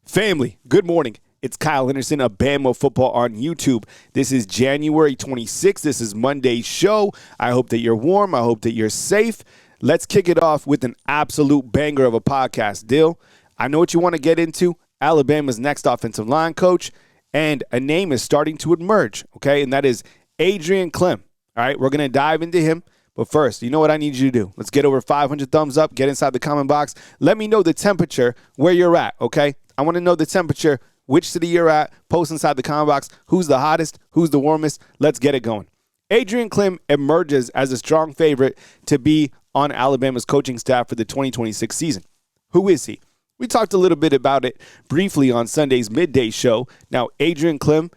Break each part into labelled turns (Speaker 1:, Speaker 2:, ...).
Speaker 1: Family, good morning. It's Kyle Henderson of Bama Football on YouTube. This is January 26th. This is Monday's show. I hope that you're warm. I hope that you're safe. Let's kick it off with an absolute banger of a podcast deal. I know what you want to get into. Alabama's next offensive line coach, and a name is starting to emerge, okay? And that is Adrian Klemm. All right, we're going to dive into him. But first, you know what I need you to do? Let's get over 500 thumbs up. Get inside the comment box. Let me know the temperature where you're at, okay? I want to know the temperature, which city you're at. Post inside the comment box. Who's the hottest? Who's the warmest? Let's get it going. Adrian Klemm emerges as a strong favorite to be on Alabama's coaching staff for the 2026 season. Who is he? We talked a little bit about it briefly on Sunday's midday show. Now, Adrian Klemm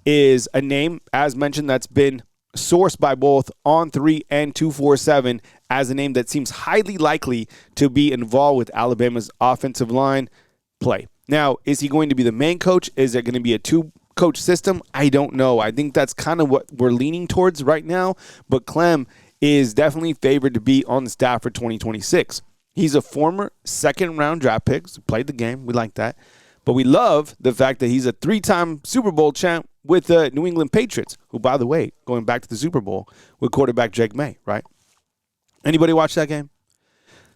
Speaker 1: is a name, as mentioned, that's been sourced by both On3 and 247 as a name that seems highly likely to be involved with Alabama's offensive line play. Now, is he going to be the main coach? Is there going to be a two-coach system? I don't know. I think that's kind of what we're leaning towards right now, but Klemm is definitely favored to be on the staff for 2026. He's a former second-round draft pick, so played the game. We like that. But we love the fact that he's a three-time Super Bowl champ with the New England Patriots, who, by the way, going back to the Super Bowl with quarterback Drake May, right? Anybody watch that game?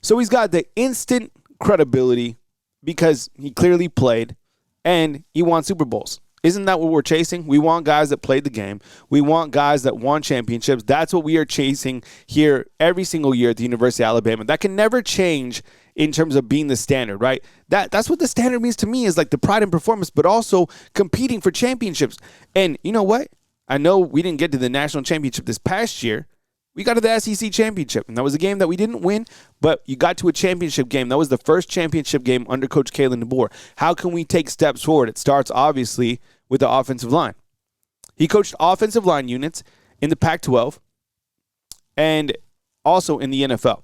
Speaker 1: So he's got the instant credibility because he clearly played and he won Super Bowls. Isn't that what we're chasing? We want guys that played the game. We want guys that won championships. That's what we are chasing here every single year at the University of Alabama. That can never change in terms of being the standard, right? That's what the standard means to me, is like the pride in performance, but also competing for championships. And you know what? I know we didn't get to the national championship this past year. We got to the SEC championship, and that was a game that we didn't win, but you got to a championship game. That was the first championship game under Coach Kalen DeBoer. How can we take steps forward? It starts, obviously, with the offensive line. He coached offensive line units in the Pac-12 and also in the NFL,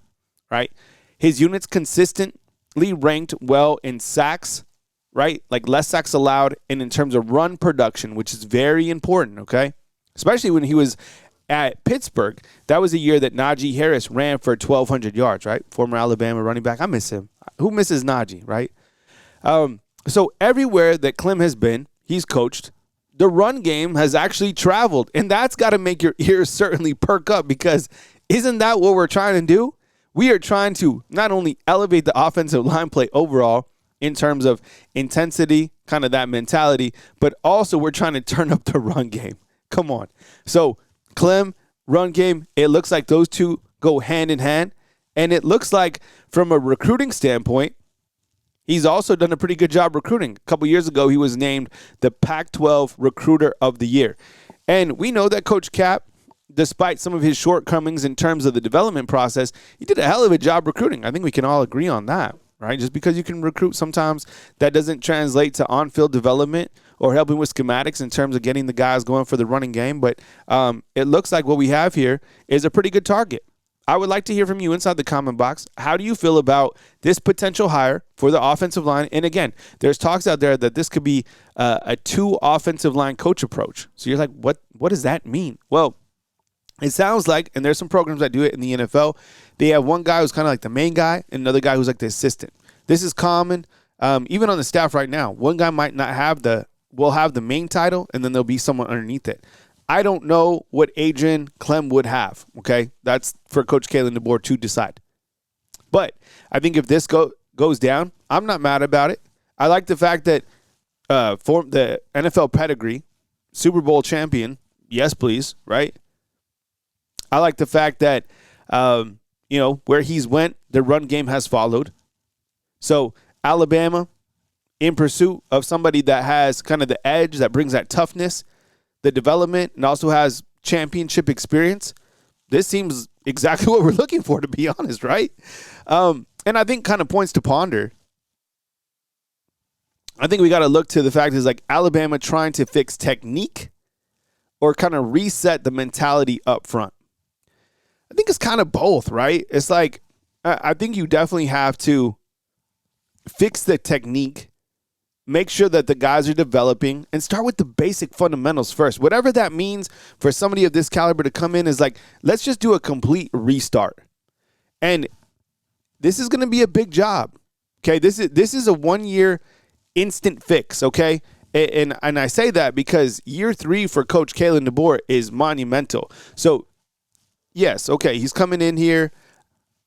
Speaker 1: right? His units consistently ranked well in sacks, right? Like less sacks allowed, and in terms of run production, which is very important, okay? Especially when he was at Pittsburgh. That was a year that Najee Harris ran for 1,200 yards, right? Former Alabama running back. I miss him. Who misses Najee, right? So everywhere that Klemm has been, he's coached, the run game has actually traveled, and that's got to make your ears certainly perk up, because isn't that what we're trying to do? We are trying to not only elevate the offensive line play overall in terms of intensity, kind of that mentality, but also we're trying to turn up the run game. Come on. So Klemm, run game, it looks like those two go hand in hand, and it looks like from a recruiting standpoint, he's also done a pretty good job recruiting. A couple years ago, he was named the Pac-12 Recruiter of the Year. And we know that Coach Cap, despite some of his shortcomings in terms of the development process, he did a hell of a job recruiting. I think we can all agree on that, right? Just because you can recruit, sometimes that doesn't translate to on-field development or helping with schematics in terms of getting the guys going for the running game. But it looks like what we have here is a pretty good target. I would like to hear from you inside the comment box. How do you feel about this potential hire for the offensive line? And again, there's talks out there that this could be a two offensive line coach approach. So you're like, what does that mean? Well, it sounds like, and there's some programs that do it in the NFL, they have one guy who's kind of like the main guy and another guy who's like the assistant. This is common. Even on the staff right now, one guy might not have will have the main title, and then there'll be someone underneath it. I don't know what Adrian Klemm would have, okay? That's for Coach Kalen DeBoer to decide. But I think if this goes down, I'm not mad about it. I like the fact that for the NFL pedigree, Super Bowl champion, yes, please, right? I like the fact that, where he's went, the run game has followed. So Alabama, in pursuit of somebody that has kind of the edge, that brings that toughness, the development, and also has championship experience, this seems exactly what we're looking for, to be honest, right? And I think kind of points to ponder. I think we got to look to the fact is like Alabama trying to fix technique or kind of reset the mentality up front. I think it's kind of both, right? It's like I think you definitely have to fix the technique, make sure that the guys are developing, and start with the basic fundamentals first. Whatever that means for somebody of this caliber to come in is like, let's just do a complete restart. And this is going to be a big job. Okay, this is a 1 year instant fix, okay? And I say that because year 3 for Coach Kalen DeBoer is monumental. So, yes, okay, he's coming in here.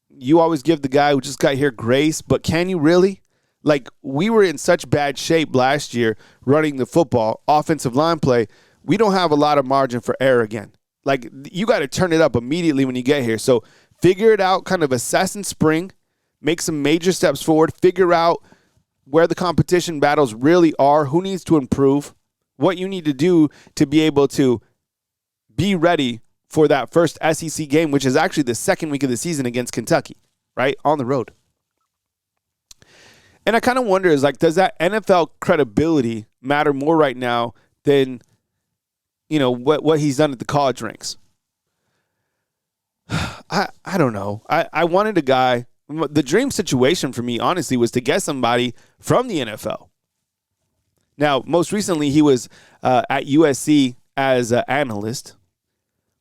Speaker 1: You always give the guy who just got here grace, but can you really? Like, we were in such bad shape last year running the football, offensive line play. We don't have a lot of margin for error again. Like, you got to turn it up immediately when you get here. So figure it out, kind of assess in spring, make some major steps forward, figure out where the competition battles really are, who needs to improve, what you need to do to be able to be ready for that first SEC game, which is actually the second week of the season against Kentucky, right, on the road. And I kind of wonder is, like, does that NFL credibility matter more right now than, you know, what he's done at the college ranks? I don't know. I wanted a guy. The dream situation for me, honestly, was to get somebody from the NFL. Now, most recently, he was at USC as an analyst.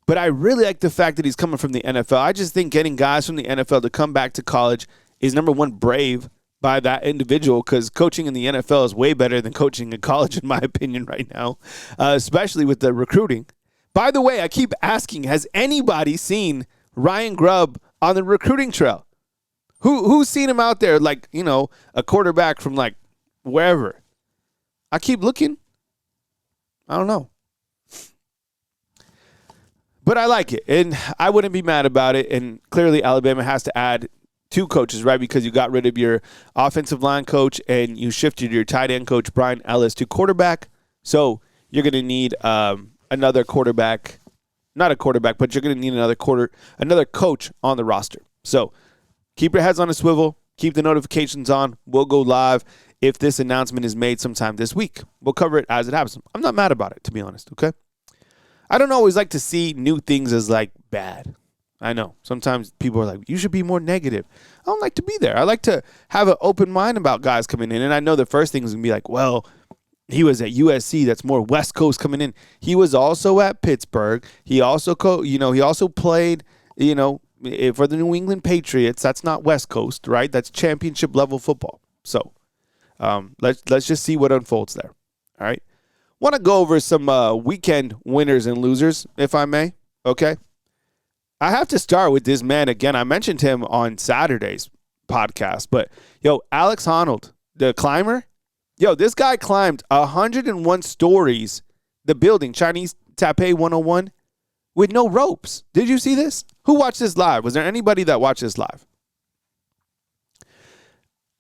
Speaker 1: But I really like the fact that he's coming from the NFL. I just think getting guys from the NFL to come back to college is, number one, brave by that individual, because coaching in the NFL is way better than coaching in college, in my opinion, right now, especially with the recruiting. By the way, I keep asking, has anybody seen Ryan Grubb on the recruiting trail? Who's seen him out there, like, you know, a quarterback from, like, wherever? I keep looking. I don't know. But I like it, and I wouldn't be mad about it. And clearly Alabama has to add 2 coaches, right, because you got rid of your offensive line coach and you shifted your tight end coach, Brian Ellis, to quarterback. So you're going to need another quarterback. Not a quarterback, but you're going to need another coach on the roster. So keep your heads on a swivel. Keep the notifications on. We'll go live if this announcement is made sometime this week. We'll cover it as it happens. I'm not mad about it, to be honest, okay? I don't always like to see new things as, like, bad. I know. Sometimes people are like, you should be more negative. I don't like to be there. I like to have an open mind about guys coming in. And I know the first thing is going to be like, well, he was at USC. That's more West Coast coming in. He was also at Pittsburgh. He also, he also played, for the New England Patriots. That's not West Coast, right? That's championship level football. So let's just see what unfolds there. All right. Want to go over some weekend winners and losers, if I may. Okay. I have to start with this man again. I mentioned him on Saturday's podcast, but Alex Honnold, the climber. This guy climbed 101 stories, the building, Chinese Taipei 101, with no ropes. Did you see this? Who watched this live? Was there anybody that watched this live?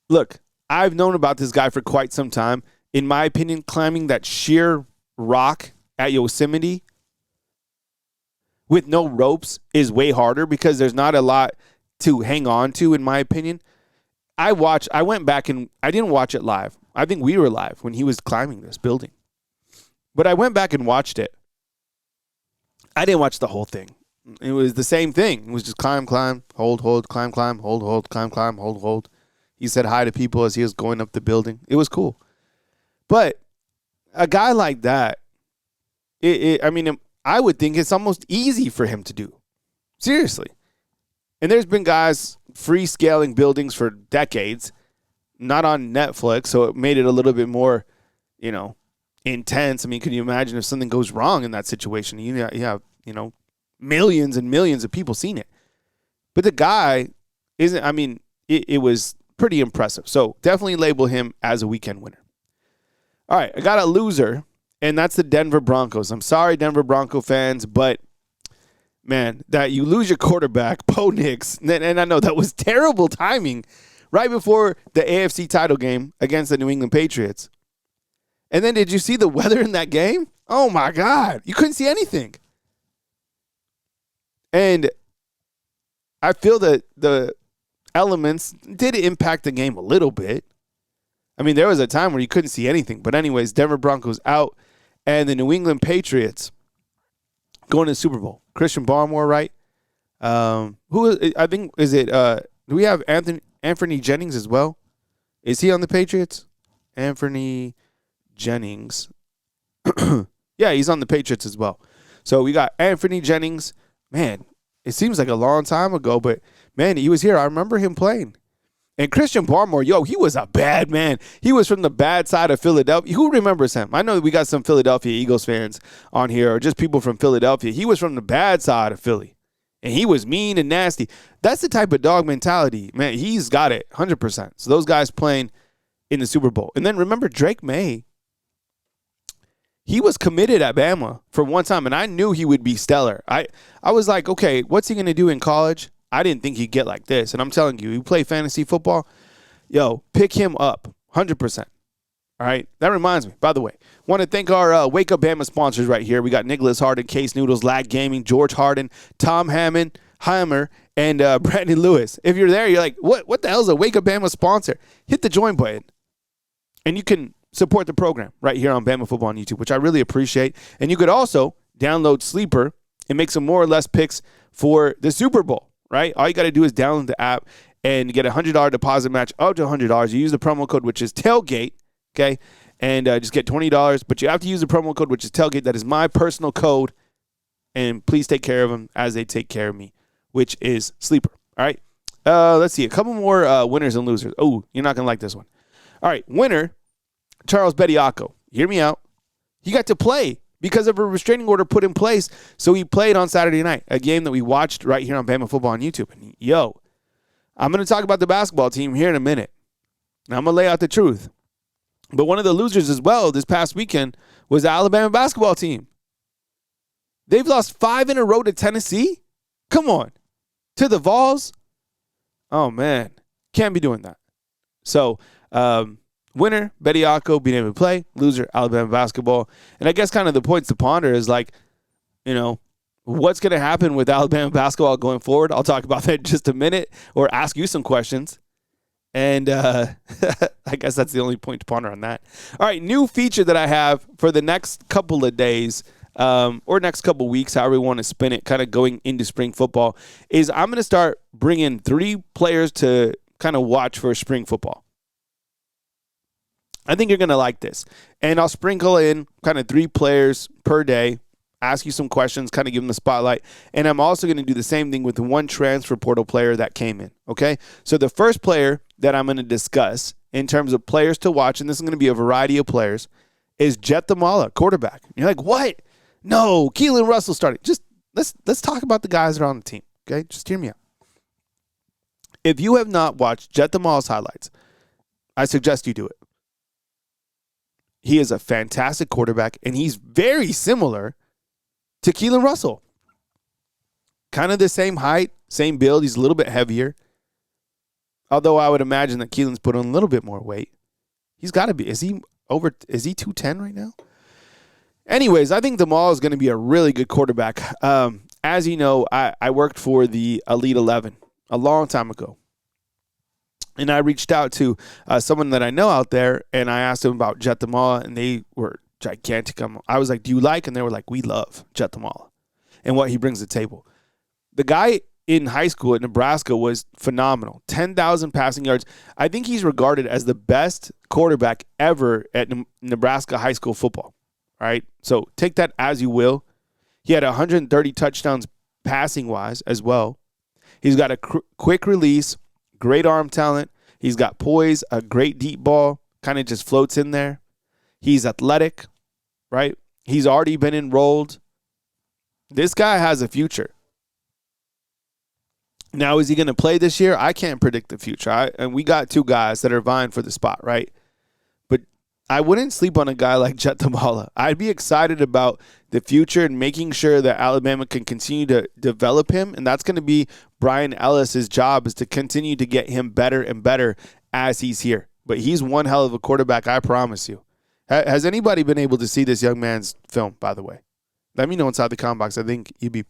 Speaker 1: Look, I've known about this guy for quite some time. In my opinion, climbing that sheer rock at Yosemite with no ropes is way harder because there's not a lot to hang on to, in my opinion. I went back and I didn't watch it live. I think we were live when he was climbing this building. But I went back and watched it. I didn't watch the whole thing. It was the same thing. It was just climb, hold, climb, hold, climb, hold. He said hi to people as he was going up the building. It was cool. But a guy like that, I would think it's almost easy for him to do. Seriously. And there's been guys free scaling buildings for decades, not on Netflix, so it made it a little bit more, intense. I mean, can you imagine if something goes wrong in that situation? You have, millions and millions of people seen it. But the guy isn't, it was pretty impressive. So definitely label him as a weekend winner. All right, I got a loser, and that's the Denver Broncos. I'm sorry, Denver Bronco fans, but, man, that you lose your quarterback, Bo Nix, and I know that was terrible timing right before the AFC title game against the New England Patriots. And then did you see the weather in that game? Oh, my God. You couldn't see anything. And I feel that the elements did impact the game a little bit. There was a time where you couldn't see anything. But anyways, Denver Broncos out, and the New England Patriots going to the Super Bowl. Christian Barmore, right? Do we have Anthony Jennings as well? Is he on the Patriots? Anthony Jennings. Yeah, he's on the Patriots as well. So we got Anthony Jennings. Man, it seems like a long time ago, but, man, he was here. I remember him playing. And Christian Barmore, he was a bad man. He was from the bad side of Philadelphia. Who remembers him? I know that we got some Philadelphia Eagles fans on here, or just people from Philadelphia. He was from the bad side of Philly, and he was mean and nasty. That's the type of dog mentality, man. He's got it 100%. So those guys playing in the Super Bowl. And then remember Drake May. He was committed at Bama for one time, and I knew he would be stellar. I was like, okay, what's he going to do in college? I didn't think he'd get like this. And I'm telling you, you play fantasy football, pick him up 100%. All right? That reminds me, by the way, want to thank our Wake Up Bama sponsors right here. We got Nicholas Harden, Case Noodles, Lag Gaming, George Harden, Tom Heimer, and Brandon Lewis. If you're there, you're like, what the hell is a Wake Up Bama sponsor? Hit the join button, and you can support the program right here on Bama Football on YouTube, which I really appreciate. And you could also download Sleeper and make some more or less picks for the Super Bowl, right? All you got to do is download the app and get a $100 deposit match up to $100. You use the promo code, which is tailgate, okay? And just get $20. But you have to use the promo code, which is tailgate. That is my personal code. And please take care of them as they take care of me, which is Sleeper, all right? Let's see. A couple more winners and losers. Oh, you're not going to like this one. All right, winner, Charles Bediako. Hear me out. He got to play because of a restraining order put in place. So he played on Saturday night, a game that we watched right here on Bama Football on YouTube. And I'm going to talk about the basketball team here in a minute. Now I'm going to lay out the truth. But one of the losers as well this past weekend was the Alabama basketball team. They've lost 5 in a row to Tennessee? Come on. To the Vols? Oh, man. Can't be doing that. So, winner, Bediako being able to play. Loser, Alabama basketball. And I guess kind of the points to ponder is like, what's going to happen with Alabama basketball going forward? I'll talk about that in just a minute or ask you some questions. And I guess that's the only point to ponder on that. All right, new feature that I have for the next couple of days or next couple of weeks, however we want to spin it, kind of going into spring football, is I'm going to start bringing 3 players to kind of watch for spring football. I think you're going to like this. And I'll sprinkle in kind of 3 players per day, ask you some questions, kind of give them the spotlight. And I'm also going to do the same thing with the one transfer portal player that came in, okay? So the first player that I'm going to discuss in terms of players to watch, and this is going to be a variety of players, is Jet Damala, quarterback. You're like, what? No, Keelan Russell started. Just let's talk about the guys that are on the team, okay? Just hear me out. If you have not watched Jet Damala's highlights, I suggest you do it. He is a fantastic quarterback, and he's very similar to Keelan Russell. Kind of the same height, same build. He's a little bit heavier. Although I would imagine that Keelan's put on a little bit more weight. He's got to be. Is he 210 right now? Anyways, I think Damal is going to be a really good quarterback. As you know, I worked for the Elite 11 a long time ago. And I reached out to someone that I know out there, and I asked them about Jet Damala, and they were gigantic. I was like, do you like? And they were like, we love Jet Damala and what he brings to the table. The guy in high school at Nebraska was phenomenal. 10,000 passing yards. I think he's regarded as the best quarterback ever at Nebraska high school football. All right? So take that as you will. He had 130 touchdowns passing-wise as well. He's got a quick release, great arm talent. He's got poise, a great deep ball, kind of just floats in there. He's athletic, right? He's already been enrolled. This guy has a future. Now, is he going to play this year? I can't predict the future. And we got 2 guys that are vying for the spot, right? But I wouldn't sleep on a guy like Jet Damala. I'd be excited about the future and making sure that Alabama can continue to develop him. And that's going to be Brian Ellis's job, is to continue to get him better and better as he's here. But he's one hell of a quarterback, I promise you. Has anybody been able to see this young man's film, by the way? Let me know inside the comment box. I think you'd be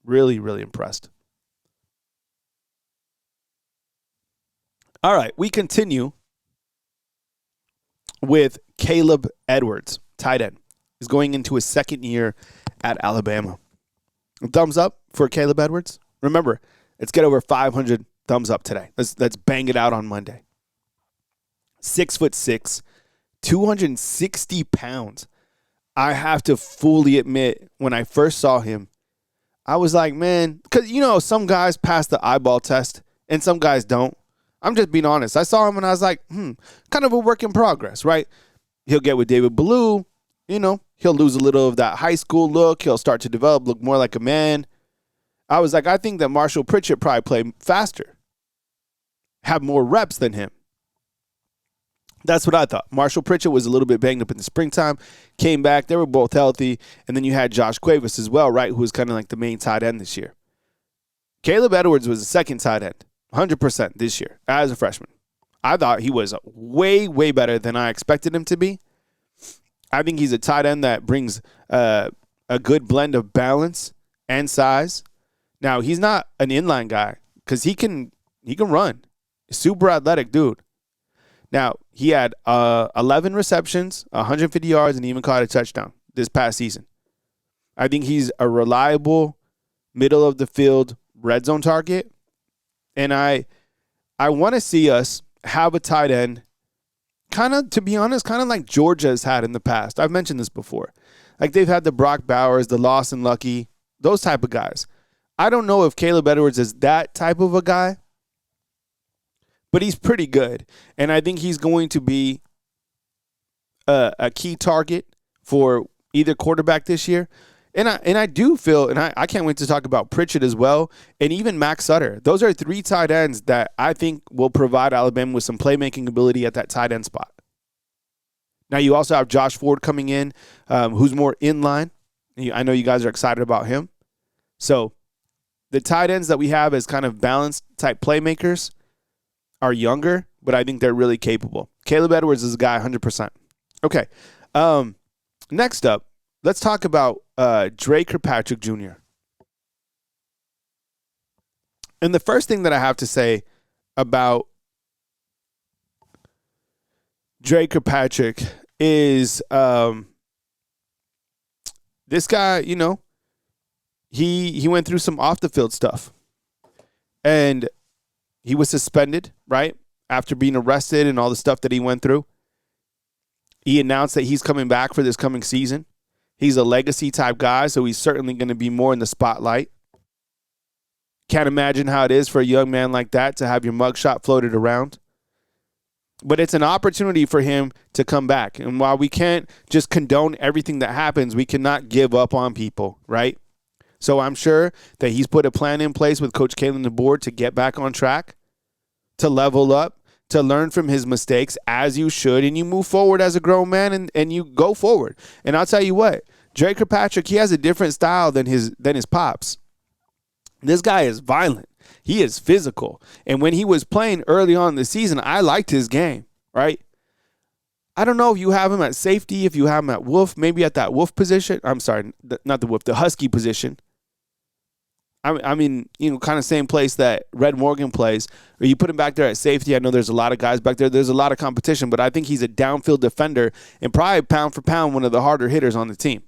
Speaker 1: really, really impressed. All right, we continue with Caleb Edwards, tight end. He's going into his second year at Alabama. Thumbs up for Caleb Edwards. Remember, let's get over 500 thumbs up today. Let's bang it out on Monday. 6'6", 260 pounds. I have to fully admit, when I first saw him, I was like, man, because, some guys pass the eyeball test and some guys don't. I'm just being honest. I saw him and I was like, kind of a work in progress, right? He'll get with David Ballou. He'll lose a little of that high school look. He'll start to look more like a man. I was like, I think that Marshall Pritchett probably played faster, have more reps than him. That's what I thought. Marshall Pritchett was a little bit banged up in the springtime, came back. They were both healthy. And then you had Josh Cuevas as well, right, who was kind of like the main tight end this year. Caleb Edwards was the second tight end, 100% this year as a freshman. I thought he was way, way better than I expected him to be. I think he's a tight end that brings a good blend of balance and size. Now, he's not an inline guy because he can run. Super athletic dude. Now, he had 11 receptions, 150 yards, and even caught a touchdown this past season. I think he's a reliable middle-of-the-field red zone target. And I want to see us have a tight end, kind of, to be honest, kind of like Georgia has had in the past. I've mentioned this before. Like they've had the Brock Bowers, the Lawson Lucky, those type of guys. I don't know if Caleb Edwards is that type of a guy, but he's pretty good. And I think he's going to be a key target for either quarterback this year. And I do feel, and I can't wait to talk about Pritchett as well, and even Max Sutter. Those are three tight ends that I think will provide Alabama with some playmaking ability at that tight end spot. Now, you also have Josh Ford coming in, who's more inline. I know you guys are excited about him. So the tight ends that we have as kind of balanced type playmakers are younger, but I think they're really capable. Caleb Edwards is a guy 100%. Okay. Next up, let's talk about Dre Kirkpatrick Jr. And the first thing that I have to say about Dre Kirkpatrick is this guy, he went through some off-the-field stuff. And he was suspended, right, after being arrested and all the stuff that he went through. He announced that he's coming back for this coming season. He's a legacy-type guy, so he's certainly going to be more in the spotlight. Can't imagine how it is for a young man like that to have your mugshot floated around. But it's an opportunity for him to come back. And while we can't just condone everything that happens, we cannot give up on people, right? So I'm sure that he's put a plan in place with Coach Kalen and the board to get back on track, to level up, to learn from his mistakes, as you should, and you move forward as a grown man and you go forward. And I'll tell you what, Dre Kirkpatrick, he has a different style than his pops. This guy is violent. He is physical. And when he was playing early on in the season, I liked his game, right? I don't know if you have him at safety, if you have him at Wolf, maybe at that Wolf position. I'm sorry, not the Wolf, the Husky position. I mean, kind of same place that Red Morgan plays. Or you put him back there at safety. I know there's a lot of guys back there. There's a lot of competition, but I think he's a downfield defender and probably pound for pound one of the harder hitters on the team.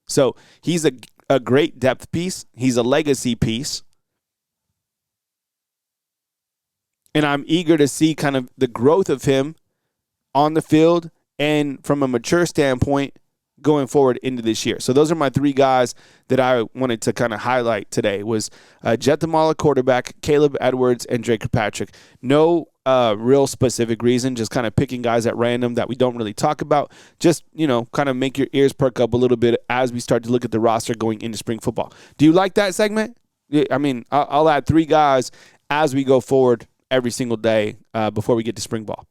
Speaker 1: So he's a great depth piece. He's a legacy piece. And I'm eager to see kind of the growth of him on the field and from a mature standpoint going forward into this year. So those are my three guys that I wanted to kind of highlight today was Jet Tamala, quarterback, Caleb Edwards, and Dre Kirkpatrick. No real specific reason, just kind of picking guys at random that we don't really talk about. Just, kind of make your ears perk up a little bit as we start to look at the roster going into spring football. Do you like that segment? I mean, I'll add three guys as we go forward every single day before we get to spring ball.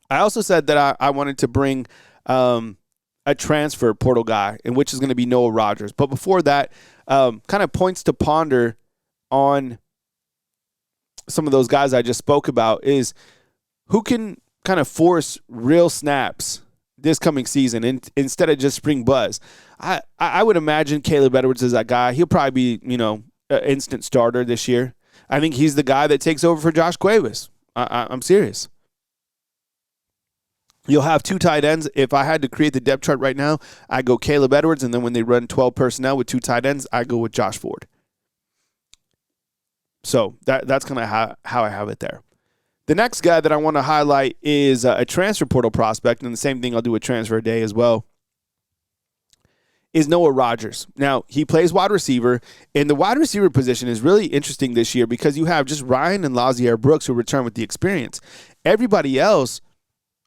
Speaker 1: I also said that I wanted to bring a transfer portal guy, and which is going to be Noah Rogers. But before that, kind of points to ponder on some of those guys I just spoke about is who can kind of force real snaps this coming season instead of just spring buzz. I would imagine Caleb Edwards is that guy. He'll probably be, an instant starter this year. I think he's the guy that takes over for Josh Cuevas. I'm serious. You'll have two tight ends. If I had to create the depth chart right now, I go Caleb Edwards, and then when they run 12 personnel with two tight ends, I go with Josh Ford. So that's kind of how I have it there. The next guy that I want to highlight is a transfer portal prospect, and the same thing I'll do with transfer day as well, is Noah Rodgers. Now, he plays wide receiver, and the wide receiver position is really interesting this year because you have just Ryan and Lazier Brooks who return with the experience. Everybody else,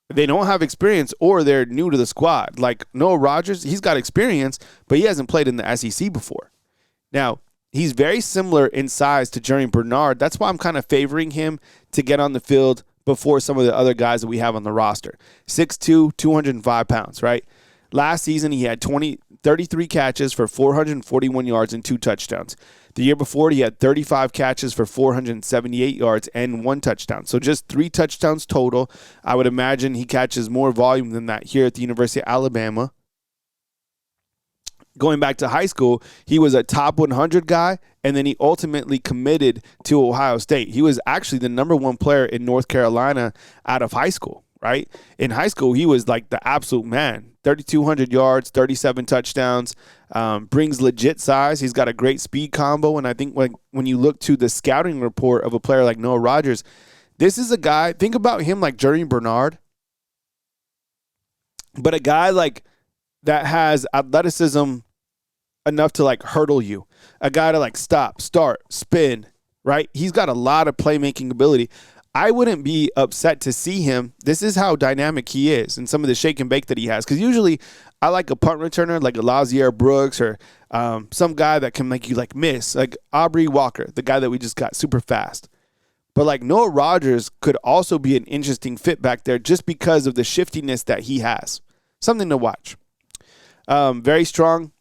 Speaker 1: they don't have experience or they're new to the squad. Like Noah Rodgers, he's got experience, but he hasn't played in the SEC before. Now, he's very similar in size to Jerry Bernard. That's why I'm kind of favoring him to get on the field before some of the other guys that we have on the roster. 6'2", 205 pounds, right? Last season, he had 33 catches for 441 yards and 2 touchdowns. The year before, he had 35 catches for 478 yards and 1 touchdown. So just 3 touchdowns total. I would imagine he catches more volume than that here at the University of Alabama. Going back to high school, he was a top 100 guy, and then he ultimately committed to Ohio State. He was actually the number 1 player in North Carolina out of high school, right? In high school, he was like the absolute man. 3,200 yards, 37 touchdowns, brings legit size. He's got a great speed combo, and I think when you look to the scouting report of a player like Noah Rodgers, this is a guy, think about him like Jerry Bernard, but a guy like that has athleticism enough to like hurdle you, a guy to like stop, start, spin, right? He's got a lot of playmaking ability. I wouldn't be upset to see him. This is how dynamic he is and some of the shake and bake that he has. Because usually I like a punt returner like a Lazier Brooks or some guy that can make you like miss, like Aubrey Walker, the guy that we just got super fast. But like Noah Rodgers could also be an interesting fit back there just because of the shiftiness that he has. Something to watch. Very strong,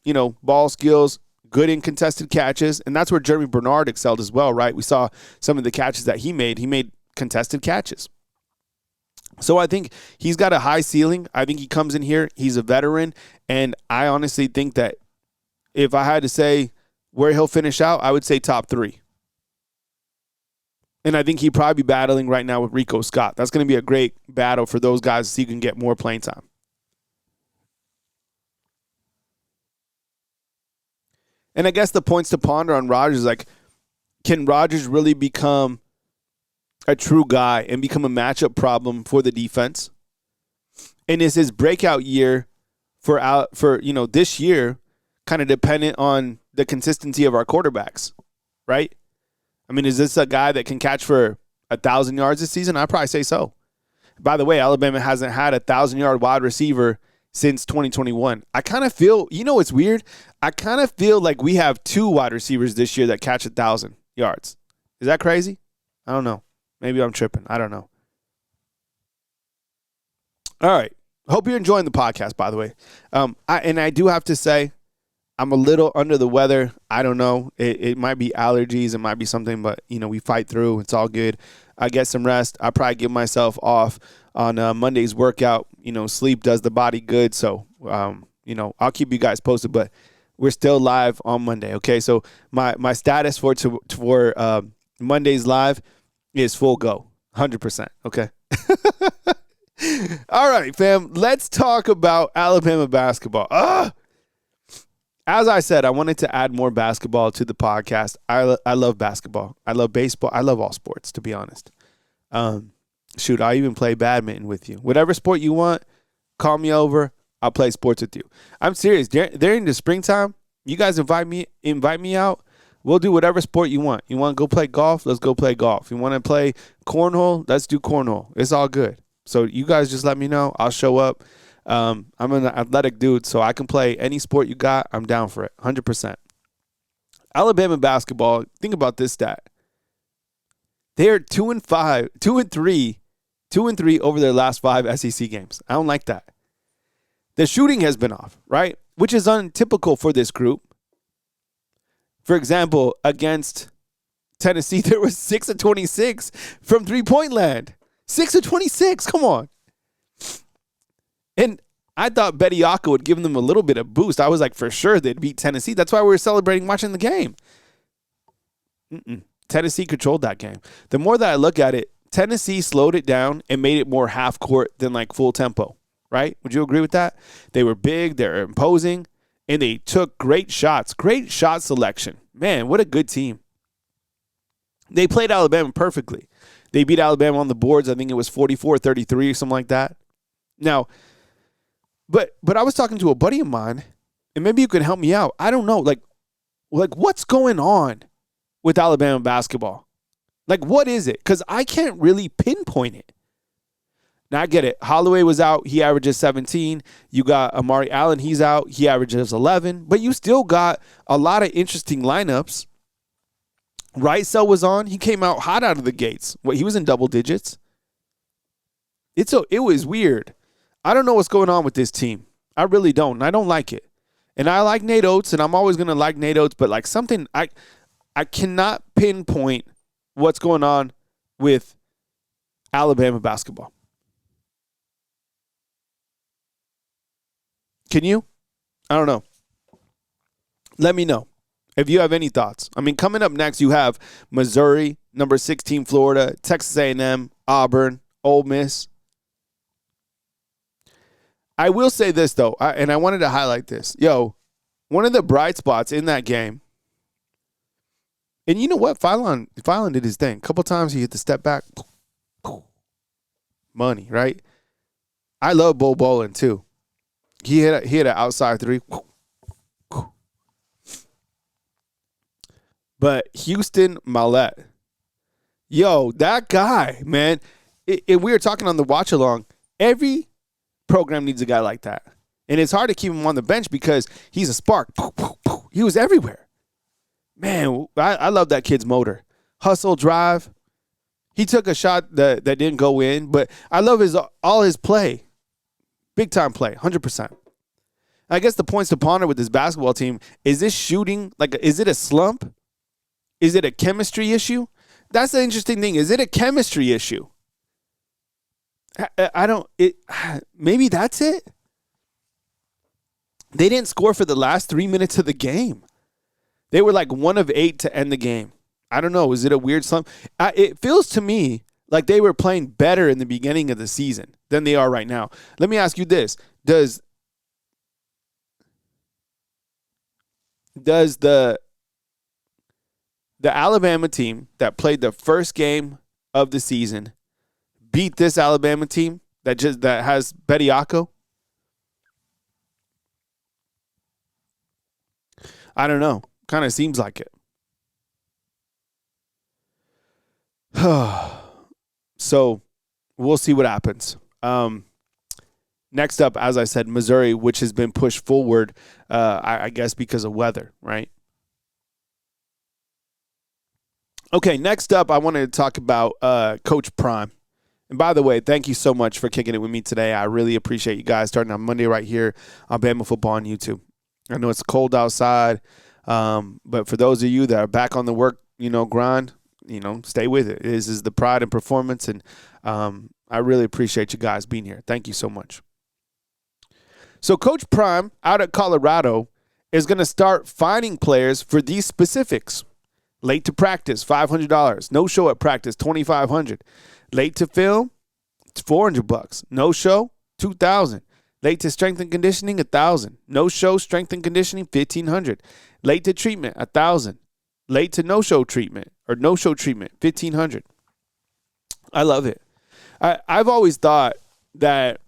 Speaker 1: ball skills, good in contested catches. And that's where Jeremy Bernard excelled as well, right? We saw some of the catches that he made. He made contested catches. So I think he's got a high ceiling. I think he comes in here. He's a veteran. And I honestly think that if I had to say where he'll finish out, I would say top 3. And I think he'd probably be battling right now with Rico Scott. That's going to be a great battle for those guys so you can get more playing time. And I guess the points to ponder on Rodgers is like, can Rodgers really become a true guy and become a matchup problem for the defense? And is his breakout year for this year kind of dependent on the consistency of our quarterbacks, right? I mean, is this a guy that can catch for 1,000 yards this season? I'd probably say so. By the way, Alabama hasn't had a 1,000-yard wide receiver since 2021. I kind of feel, it's weird. I kind of feel like we have 2 wide receivers this year that catch 1,000 yards. Is that crazy? I don't know. Maybe I'm tripping. I don't know. All right. Hope you're enjoying the podcast, by the way. I do have to say, I'm a little under the weather. I don't know. It might be allergies. It might be something, but, we fight through. It's all good. I get some rest. I probably give myself off on Monday's workout. Sleep does the body good. So, I'll keep you guys posted, but we're still live on Monday. Okay. So my status for Monday's live is full go, 100%. Okay. All right, fam. Let's talk about Alabama basketball. As I said, I wanted to add more basketball to the podcast. I love basketball. I love baseball. I love all sports, to be honest. Shoot, I even play badminton with you. Whatever sport you want, call me over. I'll play sports with you. I'm serious. During the springtime, you guys invite me out. We'll do whatever sport you want. You want to go play golf? Let's go play golf. You want to play cornhole? Let's do cornhole. It's all good. So you guys just let me know. I'll show up. I'm an athletic dude, so I can play any sport you got. I'm down for it, 100%. Alabama basketball, think about this stat. They're 2-3 over their last 5 SEC games. I don't like that. The shooting has been off, right? Which is untypical for this group. For example, against Tennessee, there was 6 of 26 from three-point land. 6 of 26, come on. And I thought Bediako would give them a little bit of boost. I was like, for sure they'd beat Tennessee. That's why we were celebrating watching the game. Tennessee controlled that game. The more that I look at it, Tennessee slowed it down and made it more half court than like full tempo, right? Would you agree with that? They were big, they were imposing, and they took great shots. Great shot selection. Man, what a good team. They played Alabama perfectly. They beat Alabama on the boards. I think it was 44-33 or something like that. Now, but I was talking to a buddy of mine, and maybe you could help me out. I don't know. Like what's going on with Alabama basketball? Like, what is it? Because I can't really pinpoint it. Now, I get it. Holloway was out. He averages 17. You got Amari Allen. He's out. He averages 11. But you still got a lot of interesting lineups. Ricel was on. He came out hot out of the gates. He was in double digits. It was weird. I don't know what's going on with this team. I really don't. And I don't like it. And I like Nate Oates, and I'm always going to like Nate Oates. But like something, I cannot pinpoint what's going on with Alabama basketball. Can you? I don't know. Let me know if you have any thoughts. I mean, coming up next, you have Missouri, number 16, Florida, Texas A&M, Auburn, Ole Miss. I will say this, though, and I wanted to highlight this. One of the bright spots in that game, and you know what? Phylon did his thing. A couple times he hit the step back. Money, right? I love Bo Bolin, too. He hit an outside three. But Houston Mallette, that guy, man. We were talking on the watch along. Every program needs a guy like that. And it's hard to keep him on the bench because he's a spark. He was everywhere. Man, I love that kid's motor. Hustle, drive. He took a shot that didn't go in, but I love all his play. Big time play, 100%. I guess the points to ponder with this basketball team, is this shooting, is it a slump? Is it a chemistry issue? That's the interesting thing. Is it a chemistry issue? Maybe that's it. They didn't score for the last 3 minutes of the game. They were like 1 of 8 to end the game. I don't know. Is it a weird slump? It feels to me like they were playing better in the beginning of the season than they are right now. Let me ask you this. Does the Alabama team that played the first game of the season beat this Alabama team that has Bediako? I don't know. Kind of seems like it. So we'll see what happens. Next up, as I said, Missouri, which has been pushed forward, I guess because of weather, right? Okay, next up, I wanted to talk about Coach Prime. And by the way, thank you so much for kicking it with me today. I really appreciate you guys starting on Monday right here on Bama Football on YouTube. I know it's cold outside, but for those of you that are back on the work, grind, stay with it. This is the pride and performance, and I really appreciate you guys being here. Thank you so much. So Coach Prime out at Colorado is going to start fining players for these specifics. Late to practice, $500. No show at practice, $2,500. Late to film, it's $400. No show, $2,000. Late to strength and conditioning, $1,000. No show, strength and conditioning, $1,500. Late to treatment, $1,000. Late to no-show treatment, $1,500. I love it. I've always thought that,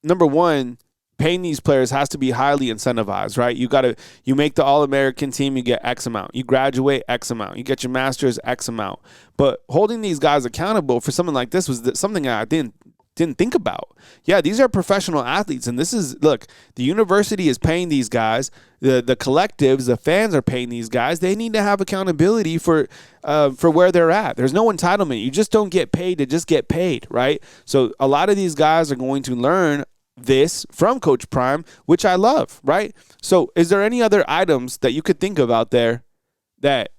Speaker 1: number one, paying these players has to be highly incentivized, right? You make the All-American team, you get X amount. You graduate, X amount. You get your master's, X amount. But holding these guys accountable for something like this was something I didn't think about. Yeah, these are professional athletes, and the university is paying these guys. The collectives, the fans are paying these guys. They need to have accountability for where they're at. There's no entitlement. You just don't get paid to just get paid, right? So a lot of these guys are going to learn this from Coach Prime, which I love, right? So is there any other items that you could think of out there that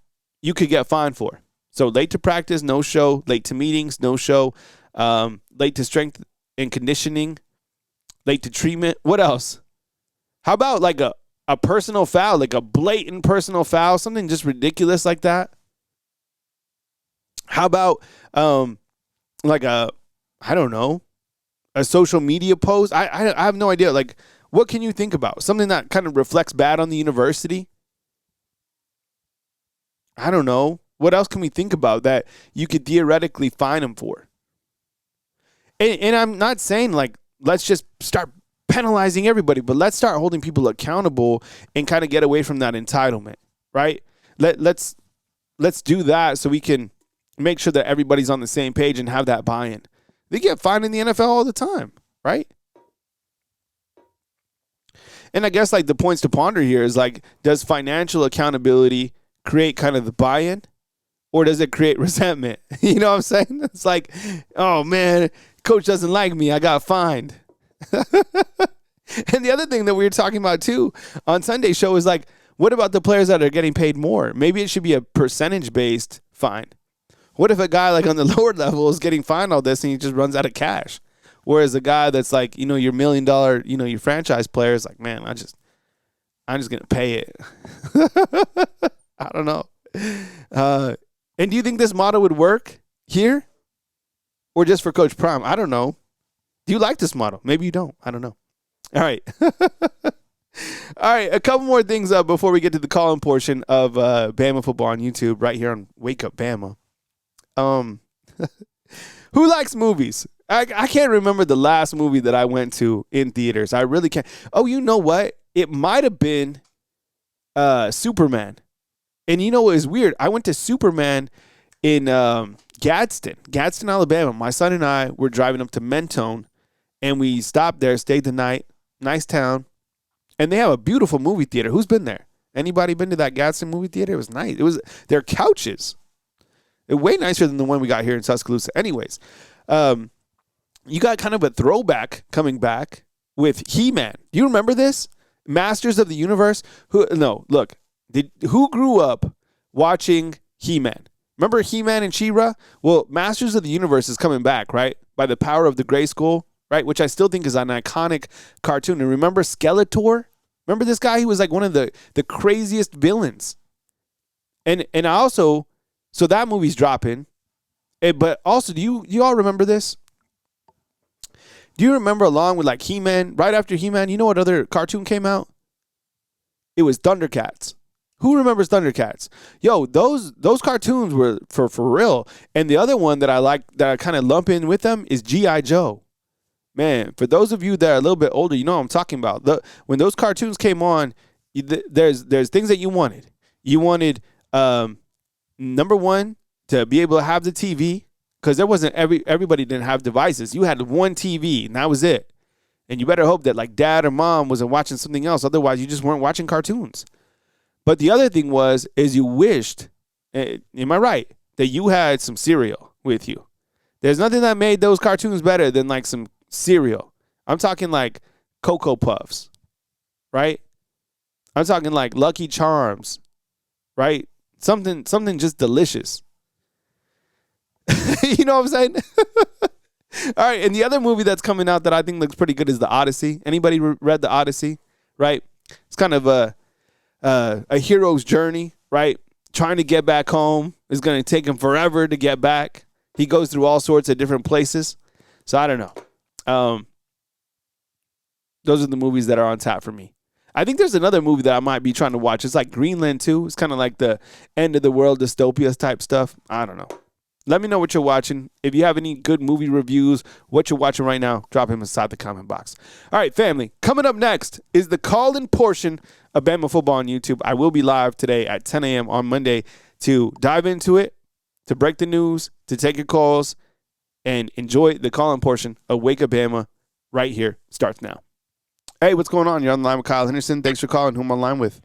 Speaker 1: you could get fined for? So late to practice, no show. Late to meetings, no show. Late to strength and conditioning. Late to treatment. What else? How about like a personal foul, like a blatant personal foul, something just ridiculous like that? How about a social media post? I have no idea. Like, what can you think about? Something that kind of reflects bad on the university? I don't know. What else can we think about that you could theoretically fine them for? And I'm not saying, let's just start penalizing everybody, but let's start holding people accountable and kind of get away from that entitlement, right? Let's do that so we can make sure that everybody's on the same page and have that buy-in. They get fined in the NFL all the time, right? And I guess like the points to ponder here is like, does financial accountability create kind of the buy-in, or does it create resentment? You know what I'm saying? It's like, oh man, coach doesn't like me, I got fined. And the other thing that we were talking about too on Sunday's show is like, what about the players that are getting paid more? Maybe it should be a percentage-based fine. What if a guy like on the lower level is getting fined all this and he just runs out of cash? Whereas a guy that's like, your $1 million, your franchise player is like, man, I'm just going to pay it. I don't know. And do you think this model would work here or just for Coach Prime? I don't know. Do you like this model? Maybe you don't. I don't know. All right. All right. A couple more things before we get to the call-in portion of Bama Football on YouTube right here on Wake Up Bama. Who likes movies? I can't remember the last movie that I went to in theaters. I really can't. Oh, you know what? It might have been Superman. And you know what is weird? I went to Superman in Gadsden, Alabama. My son and I were driving up to Mentone, and we stopped there, stayed the night. Nice town. And they have a beautiful movie theater. Who's been there? Anybody been to that Gadsden movie theater? It was nice. Their couches. They're way nicer than the one we got here in Tuscaloosa. Anyways, you got kind of a throwback coming back with He-Man. Do you remember this? Masters of the Universe? Who grew up watching He-Man? Remember He-Man and She-Ra? Well, Masters of the Universe is coming back, right? By the power of the Gray Skull, right? Which I still think is an iconic cartoon. And remember Skeletor? Remember this guy? He was like one of the craziest villains. And I also, so that movie's dropping. But also, do you all remember this? Do you remember along with like He-Man, right after He-Man, you know what other cartoon came out? It was Thundercats. Who remembers Thundercats? Yo, those cartoons were for real. And the other one that I like, that I kind of lump in with them, is G.I. Joe. Man, for those of you that are a little bit older, you know what I'm talking about. When those cartoons came on, there's things that you wanted. You wanted, number one, to be able to have the TV, because there wasn't everybody didn't have devices. You had one TV, and that was it. And you better hope that like dad or mom wasn't watching something else. Otherwise, you just weren't watching cartoons. But the other thing is you wished, am I right, that you had some cereal with you. There's nothing that made those cartoons better than like some cereal. I'm talking like Cocoa Puffs, right? I'm talking like Lucky Charms, right? Something just delicious. You know what I'm saying? All right, and the other movie that's coming out that I think looks pretty good is The Odyssey. Anybody read The Odyssey, right? It's kind of a hero's journey, right? Trying to get back home. It's going to take him forever to get back. He goes through all sorts of different places. So I don't know. Those are the movies that are on tap for me. I think there's another movie that I might be trying to watch. It's like Greenland 2. It's kind of like the end of the world dystopia type stuff. I don't know. Let me know what you're watching. If you have any good movie reviews, what you're watching right now, drop them inside the comment box. All right, family. Coming up next is the call-in portion of Bama Football on YouTube. I will be live today at 10 a.m. on Monday to dive into it, to break the news, to take your calls, and enjoy the call-in portion of Wake Up Bama right here. Starts now. Hey, what's going on? You're on the line with Kyle Henderson. Thanks for calling. Who am I on the line with?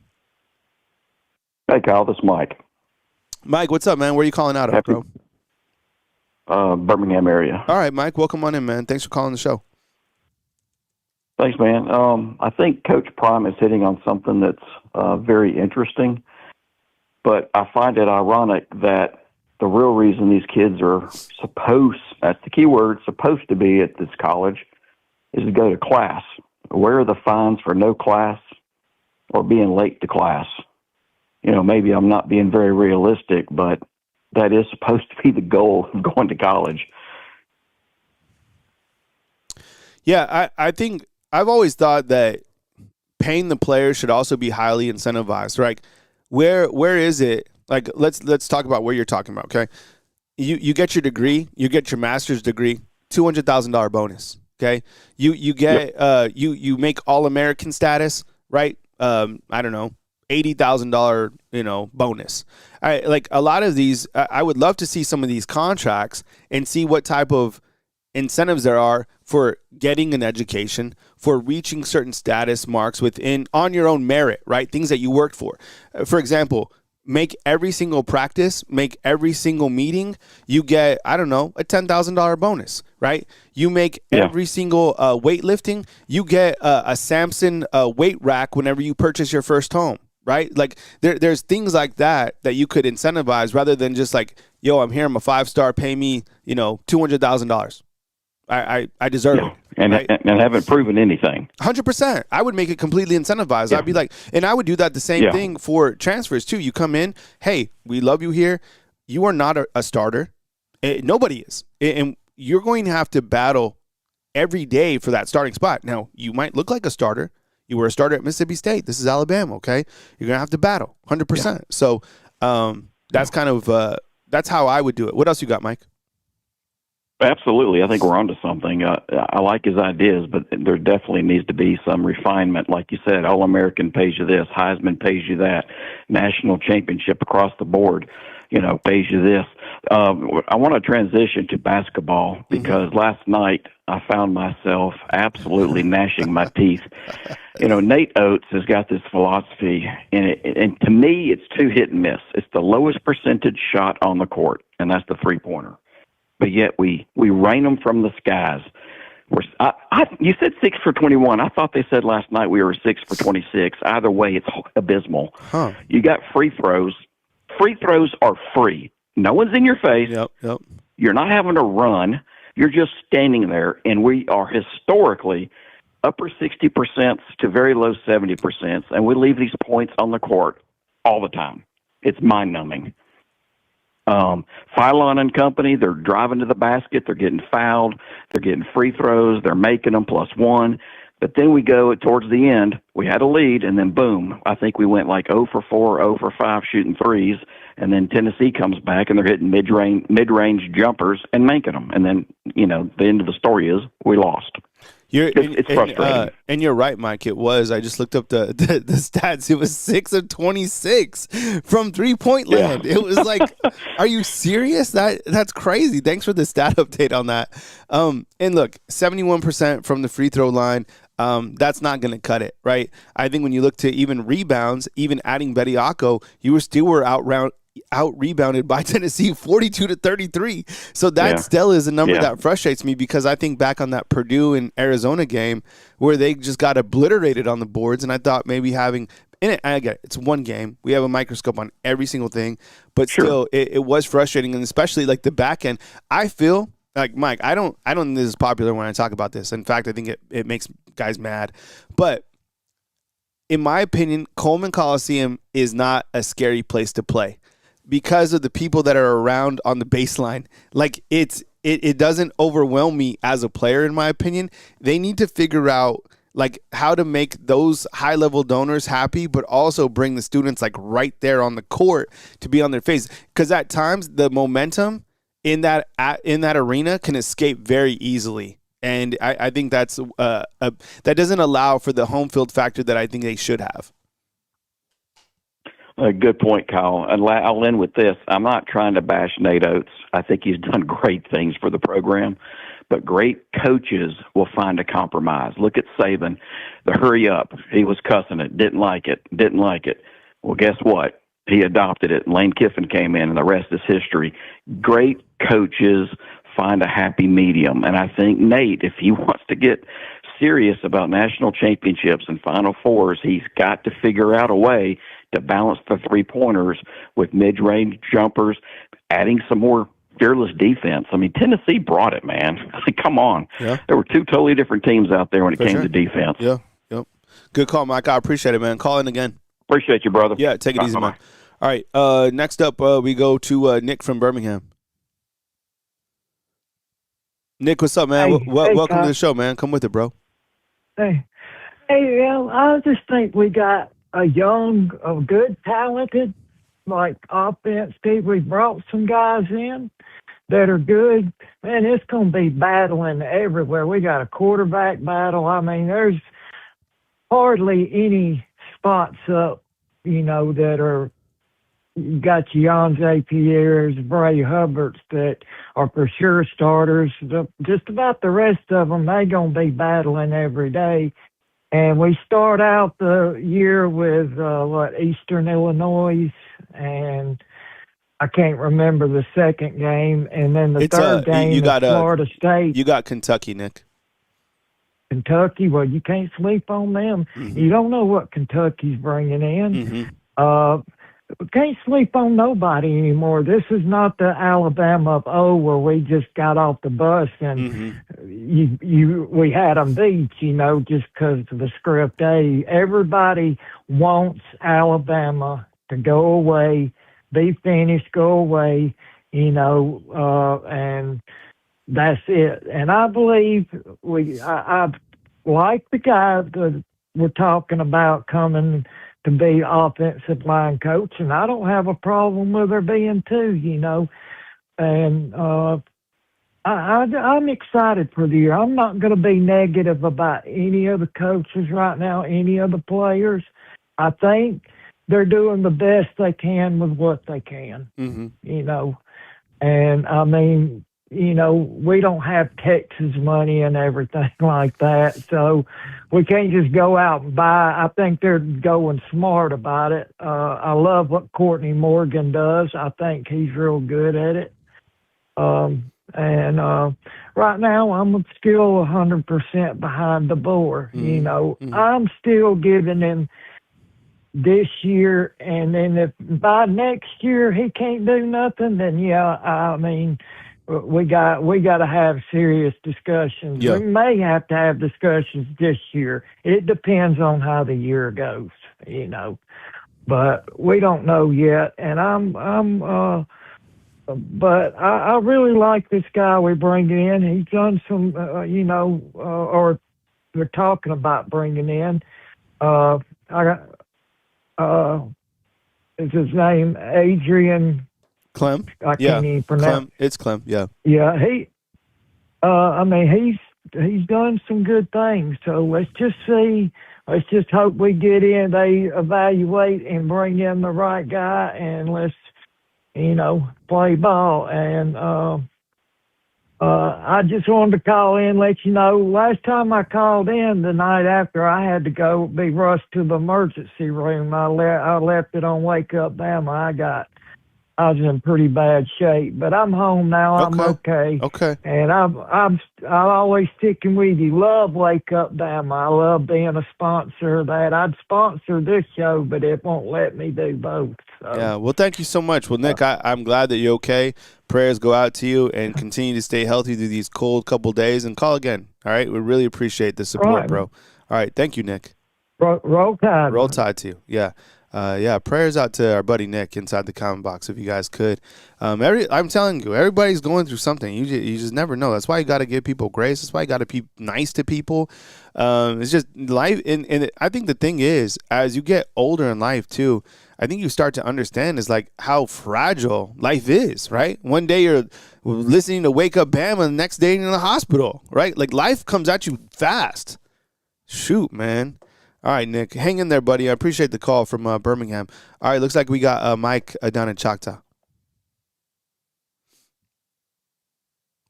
Speaker 2: Hey, Kyle. This is Mike.
Speaker 1: Mike, what's up, man? Where are you calling out of, bro?
Speaker 2: Birmingham area.
Speaker 1: All right, Mike. Welcome on in, man. Thanks for calling the show.
Speaker 2: Thanks, man. I think Coach Prime is hitting on something that's very interesting, but I find it ironic that the real reason these kids are that's the key word, supposed to be at this college, is to go to class. Where are the fines for no class or being late to class? Maybe I'm not being very realistic, but that is supposed to be the goal of going to college.
Speaker 1: Yeah, I think I've always thought that paying the players should also be highly incentivized. Like, where is it? Like, let's talk about where you're talking about. Okay, you get your degree, you get your master's degree, $200,000 bonus. Okay, you get you make All-American status, right? I don't know, $80,000 bonus. Like a lot of these, I would love to see some of these contracts and see what type of incentives there are for getting an education, for reaching certain status marks on your own merit, right? Things that you worked for. For example, make every single practice, make every single meeting, you get, I don't know, a $10,000 bonus, right? You make every single weightlifting, you get a Samson weight rack whenever you purchase your first home, right? Like there's things like that you could incentivize rather than just like, yo, I'm here, I'm a 5-star, pay me, $200,000. I deserve it.
Speaker 2: And haven't proven anything.
Speaker 1: 100%. I would make it completely incentivized. Yeah. I'd be like, and I would do that the same thing for transfers too. You come in, hey, we love you here. You are not a starter. Nobody is. And you're going to have to battle every day for that starting spot. Now, you might look like a starter. You were a starter at Mississippi State. This is Alabama, okay? You're going to have to battle 100%. Yeah. So that's kind of that's how I would do it. What else you got, Mike?
Speaker 2: Absolutely. I think we're onto something. I like his ideas, but there definitely needs to be some refinement. Like you said, All-American pays you this, Heisman pays you that, national championship across the board, pays you this. I want to transition to basketball because last night I found myself absolutely gnashing my teeth. Nate Oates has got this philosophy, and to me, it's too hit and miss. It's the lowest percentage shot on the court, and that's the three-pointer. But yet we rain them from the skies. You said 6 for 21. I thought they said last night we were 6 for 26. Either way, it's abysmal. Huh. You got free throws. Free throws are free. No one's in your face.
Speaker 1: Yep.
Speaker 2: You're not having to run. You're just standing there, and we are historically upper 60% to very low 70%, and we leave these points on the court all the time. It's mind-numbing. Phylon and company, they're driving to the basket, they're getting fouled, they're getting free throws, they're making them +1. But then we go towards the end, we had a lead, and then boom, I think we went like 0 for 4, 0 for 5 shooting threes, and then Tennessee comes back and they're hitting mid-range jumpers and making them. And then, the end of the story is we lost. It's frustrating.
Speaker 1: And you're right, Mike. It was. I just looked up the stats. It was 6 of 26 from 3-point land. It was like, are you serious? That's crazy. Thanks for the stat update on that. And look, 71% from the free throw line. That's not going to cut it, right? I think when you look to even rebounds, even adding Bediako, you were out rebounded by Tennessee 42-33. So that still is a number that frustrates me because I think back on that Purdue and Arizona game where they just got obliterated on the boards, and I thought maybe having in it, I get it, it's one game. We have a microscope on every single thing, but still it was frustrating, and especially like the back end. I feel like, Mike, I don't think this is popular when I talk about this. In fact, I think it makes guys mad. But in my opinion, Coleman Coliseum is not a scary place to play because of the people that are around on the baseline. Like it doesn't overwhelm me as a player, in my opinion. They need to figure out like how to make those high level donors happy, but also bring the students like right there on the court to be on their face. Because at times the momentum in that arena can escape very easily. And I think that doesn't allow for the home field factor that I think they should have.
Speaker 2: A good point, Kyle. And I'll end with this. I'm not trying to bash Nate Oates. I think he's done great things for the program, but great coaches will find a compromise. Look at Saban, the hurry up. He was cussing it, didn't like it. Well, guess what? He adopted it. Lane Kiffin came in, and the rest is history. Great coaches find a happy medium. And I think Nate, if he wants to get serious about national championships and Final Fours, he's got to figure out a way to balance the three-pointers with mid-range jumpers, adding some more fearless defense. I mean, Tennessee brought it, man. Come on. Yeah. There were two totally different teams out there when it came to defense.
Speaker 1: Yeah, yep. Good call, Mike. I appreciate it, man. Call in again.
Speaker 2: Appreciate you, brother.
Speaker 1: Yeah, take it easy, man. All right, next up we go to Nick from Birmingham. Nick, what's up, man? Welcome to the show, man. Come with it, bro.
Speaker 3: Hey, I just think we got a young, good, talented, offense team. We brought some guys in that are good, man, it's going to be battling everywhere. We got a quarterback battle. I mean, there's hardly any spots up, that are, you got your J. Pierre's, Bray Hubbards that are for sure starters. Just about the rest of them, they going to be battling every day. And we start out the year with, Eastern Illinois, and I can't remember the second game. And then the third game is Florida State.
Speaker 1: You got Kentucky, Nick.
Speaker 3: Kentucky, well, you can't sleep on them. Mm-hmm. You don't know what Kentucky's bringing in. Mm-hmm. Can't sleep on nobody anymore. This is not the Alabama of where we just got off the bus and we had them beat, just because of the script A. Everybody wants Alabama to go away, be finished, go away, and that's it. And I believe I like the guy that we're talking about coming to be offensive line coach, and I don't have a problem with there being two, And I'm excited for the year. I'm not going to be negative about any of the coaches right now, any of the players. I think they're doing the best they can with what they can, And, I mean, we don't have Texas money and everything like that, so we can't just go out and buy. I think they're going smart about it. I love what Courtney Morgan does. I think he's real good at it. And right now, I'm still 100% behind the board. I'm still giving him this year, and then if by next year he can't do nothing, then I mean, we got to have serious discussions. Yeah. We may have to have discussions this year. It depends on how the year goes, but we don't know yet. And but I really like this guy we're bringing in. He's done some, or they're talking about bringing in. Is his name Adrian
Speaker 1: Klemm?
Speaker 3: I can't even pronounce.
Speaker 1: It's Klemm. Yeah.
Speaker 3: Yeah. He's done some good things. So let's just see. Let's just hope we get in. They evaluate and bring in the right guy, and let's, play ball. And I just wanted to call in, let you know. Last time I called in, the night after, I had to go be rushed to the emergency room. I left it on Wake Up Bama. I was in pretty bad shape, but I'm home now. I'm okay.
Speaker 1: Okay.
Speaker 3: And I'm always sticking with you. Love Wake Up Bama. I love being a sponsor of that. I'd sponsor this show, but it won't let me do both. So.
Speaker 1: Yeah. Well, thank you so much. Well, Nick, I'm glad that you're okay. Prayers go out to you, and continue to stay healthy through these cold couple days, and call again. All right. We really appreciate the support, bro. All right. Thank you, Nick.
Speaker 3: Roll Tide.
Speaker 1: Roll Tide to you. Yeah. Prayers out to our buddy Nick inside the comment box if you guys could. I'm telling you, everybody's going through something. You just never know. That's why you got to give people grace. That's why you got to be nice to people. It's just life. And I think the thing is, as you get older in life too, I think you start to understand is like how fragile life is, right? One day you're listening to Wake Up Bama, the next day you're in the hospital, right? Like life comes at you fast. Shoot, man. All right, Nick, hang in there, buddy. I appreciate the call from Birmingham. All right, looks like we got Mike down in Choctaw.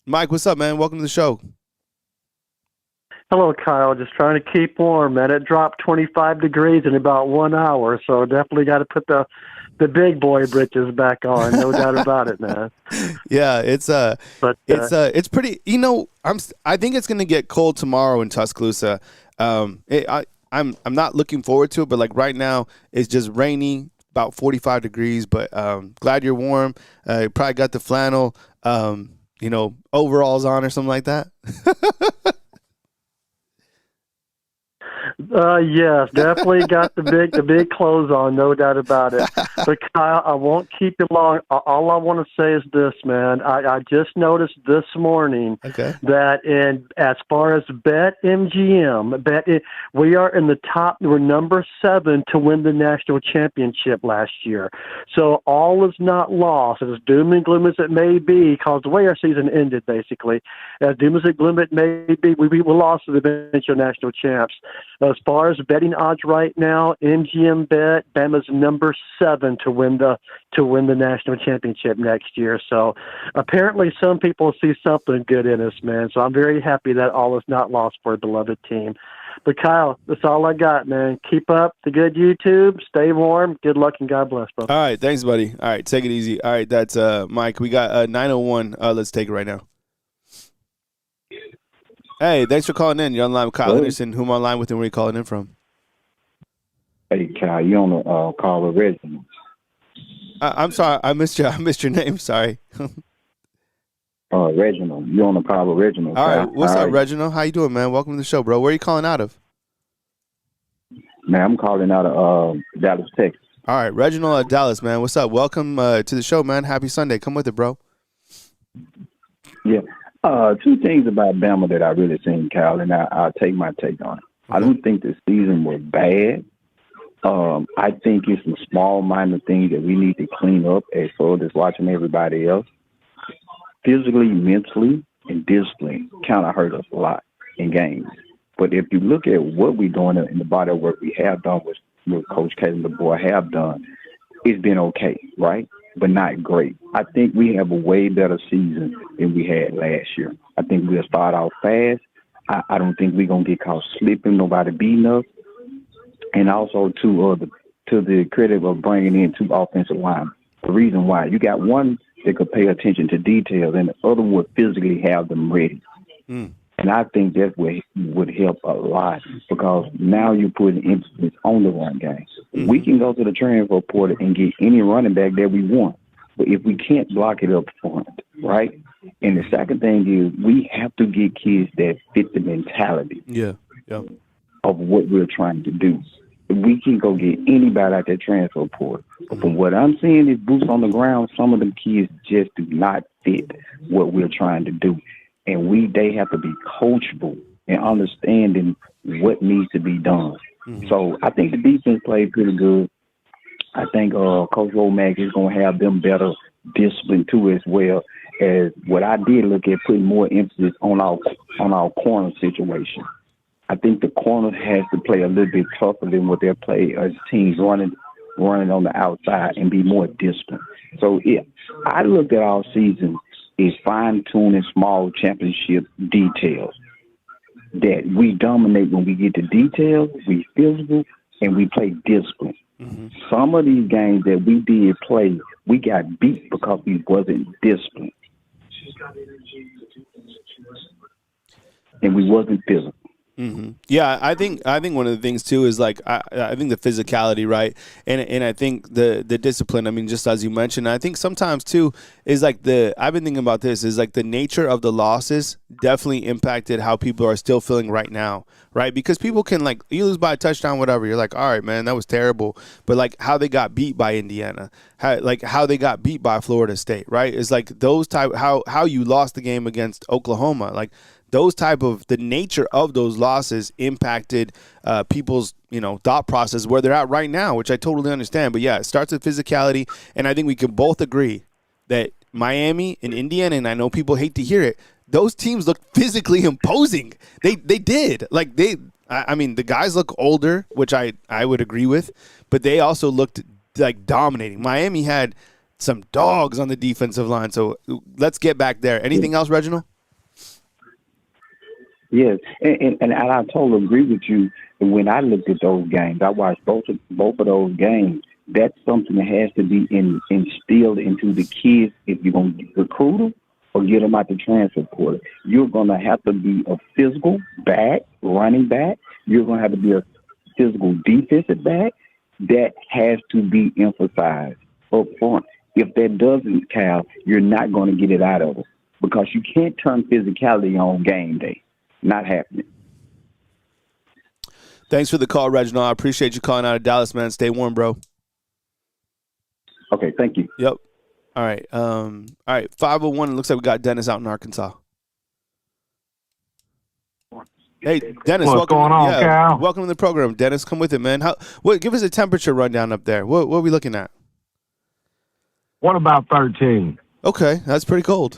Speaker 1: Mike, what's up, man? Welcome to the show.
Speaker 4: Hello, Kyle. Just trying to keep warm, man. It dropped 25 degrees in about 1 hour, so definitely got to put the big boy britches back on. No doubt about it, man.
Speaker 1: Yeah, it's pretty. I think it's gonna get cold tomorrow in Tuscaloosa. I'm not looking forward to it, but like right now it's just rainy, about 45 degrees. But glad you're warm. You probably got the flannel, overalls on or something like that.
Speaker 4: Yes, definitely got the big clothes on, no doubt about it. But Kyle, I won't keep you long. All I want to say is this, man. I just noticed this morning that as far as BetMGM, we are in the top. We're number 7 to win the national championship last year. So all is not lost. As doom and gloom as it may be, because the way our season ended, basically, as doom as it gloom it may be, we lost to the eventual national champs. As far as betting odds right now, MGM bet Bama's number 7 to win the national championship next year. So apparently some people see something good in us, man. So I'm very happy that all is not lost for a beloved team. But Kyle, that's all I got, man. Keep up the good YouTube. Stay warm. Good luck and God bless, bro.
Speaker 1: All right, thanks, buddy. All right, take it easy. All right, that's Mike. We got 901. Let's take it right now. Hey, thanks for calling in. You're online with Kyle Henderson. Who am I online with and where are you calling in from?
Speaker 5: Hey, Kyle, you on the call with Reginald.
Speaker 1: I'm sorry, I missed you. I missed your name. Sorry.
Speaker 5: Reginald. You on the call with Reginald.
Speaker 1: All right, what's up, Reginald? How you doing, man? Welcome to the show, bro. Where are you calling out of?
Speaker 5: Man, I'm calling out of Dallas, Texas.
Speaker 1: All right, Reginald at Dallas, man. What's up? Welcome to the show, man. Happy Sunday. Come with it, bro.
Speaker 5: Yeah. 2 things about Bama that I really seen, Kyle, and I'll take my take on it. I don't think the season was bad. I think it's some small, minor things that we need to clean up as far as watching everybody else. Physically, mentally, and discipline kind of hurt us a lot in games. But if you look at what we're doing in the body of work we have done, with Coach K and the boy have done, it's been okay, right? But not great. I think we have a way better season than we had last year. I think we'll start out fast. I don't think we're going to get caught slipping, nobody beating us. And also, to the credit of bringing in 2 offensive linemen. The reason why, you got one that could pay attention to details and the other would physically have them ready. And I think that would help a lot because now you're putting emphasis on the run game. We can go to the transfer portal and get any running back that we want. But if we can't block it up front, right? And the second thing is we have to get kids that fit the mentality of what we're trying to do. We can go get anybody out that transfer portal. But from what I'm seeing is boots on the ground, some of them kids just do not fit what we're trying to do. And they have to be coachable and understanding what needs to be done. So I think the defense played pretty good. I think Coach Womack is going to have them better discipline too, as well as what I did look at putting more emphasis on our corner situation. I think the corner has to play a little bit tougher than what they play as teams running on the outside and be more disciplined. So I looked at our season is fine-tuning small championship details that we dominate when we get to details, we physical, and we play discipline. Some of these games that we did play, we got beat because we wasn't disciplined. And we wasn't physical.
Speaker 1: Yeah, I think one of the things too is like I think the physicality, right, and I think the discipline. I mean, just as you mentioned, I think sometimes too is like I've been thinking about this is like the nature of the losses definitely impacted how people are still feeling right now, right? Because people can like you lose by a touchdown, whatever. You're like, all right, man, that was terrible. But like how they got beat by Indiana, how they got beat by Florida State, right? It's like those type how you lost the game against Oklahoma, like. Those type of the nature of those losses impacted people's thought process where they're at right now, which I totally understand. But yeah, it starts with physicality, and I think we can both agree that Miami and Indiana, and I know people hate to hear it, those teams look physically imposing. They did I mean the guys look older, which I would agree with, but they also looked like dominating. Miami had some dogs on the defensive line, so let's get back there. Anything else, Reginald?
Speaker 5: Yes, and I totally agree with you. When I looked at those games, I watched both of those games. That's something that has to be instilled into the kids if you're going to recruit them or get them out the transfer portal. You're going to have to be a physical back, running back. You're going to have to be a physical defensive back. That has to be emphasized up front. If that doesn't, Cal, you're not going to get it out of them because you can't turn physicality on game day. Not happening.
Speaker 1: Thanks for the call, Reginald. I appreciate you calling out of Dallas, man. Stay warm, bro.
Speaker 5: Okay, thank you.
Speaker 1: Yep. All right. 501. It looks like we got Dennis out in Arkansas. Hey, Dennis.
Speaker 6: What's going on, Cal?
Speaker 1: Welcome to the program, Dennis. Come with it, man. Give us a temperature rundown up there. What are we looking at?
Speaker 6: What about 13?
Speaker 1: Okay, that's pretty cold.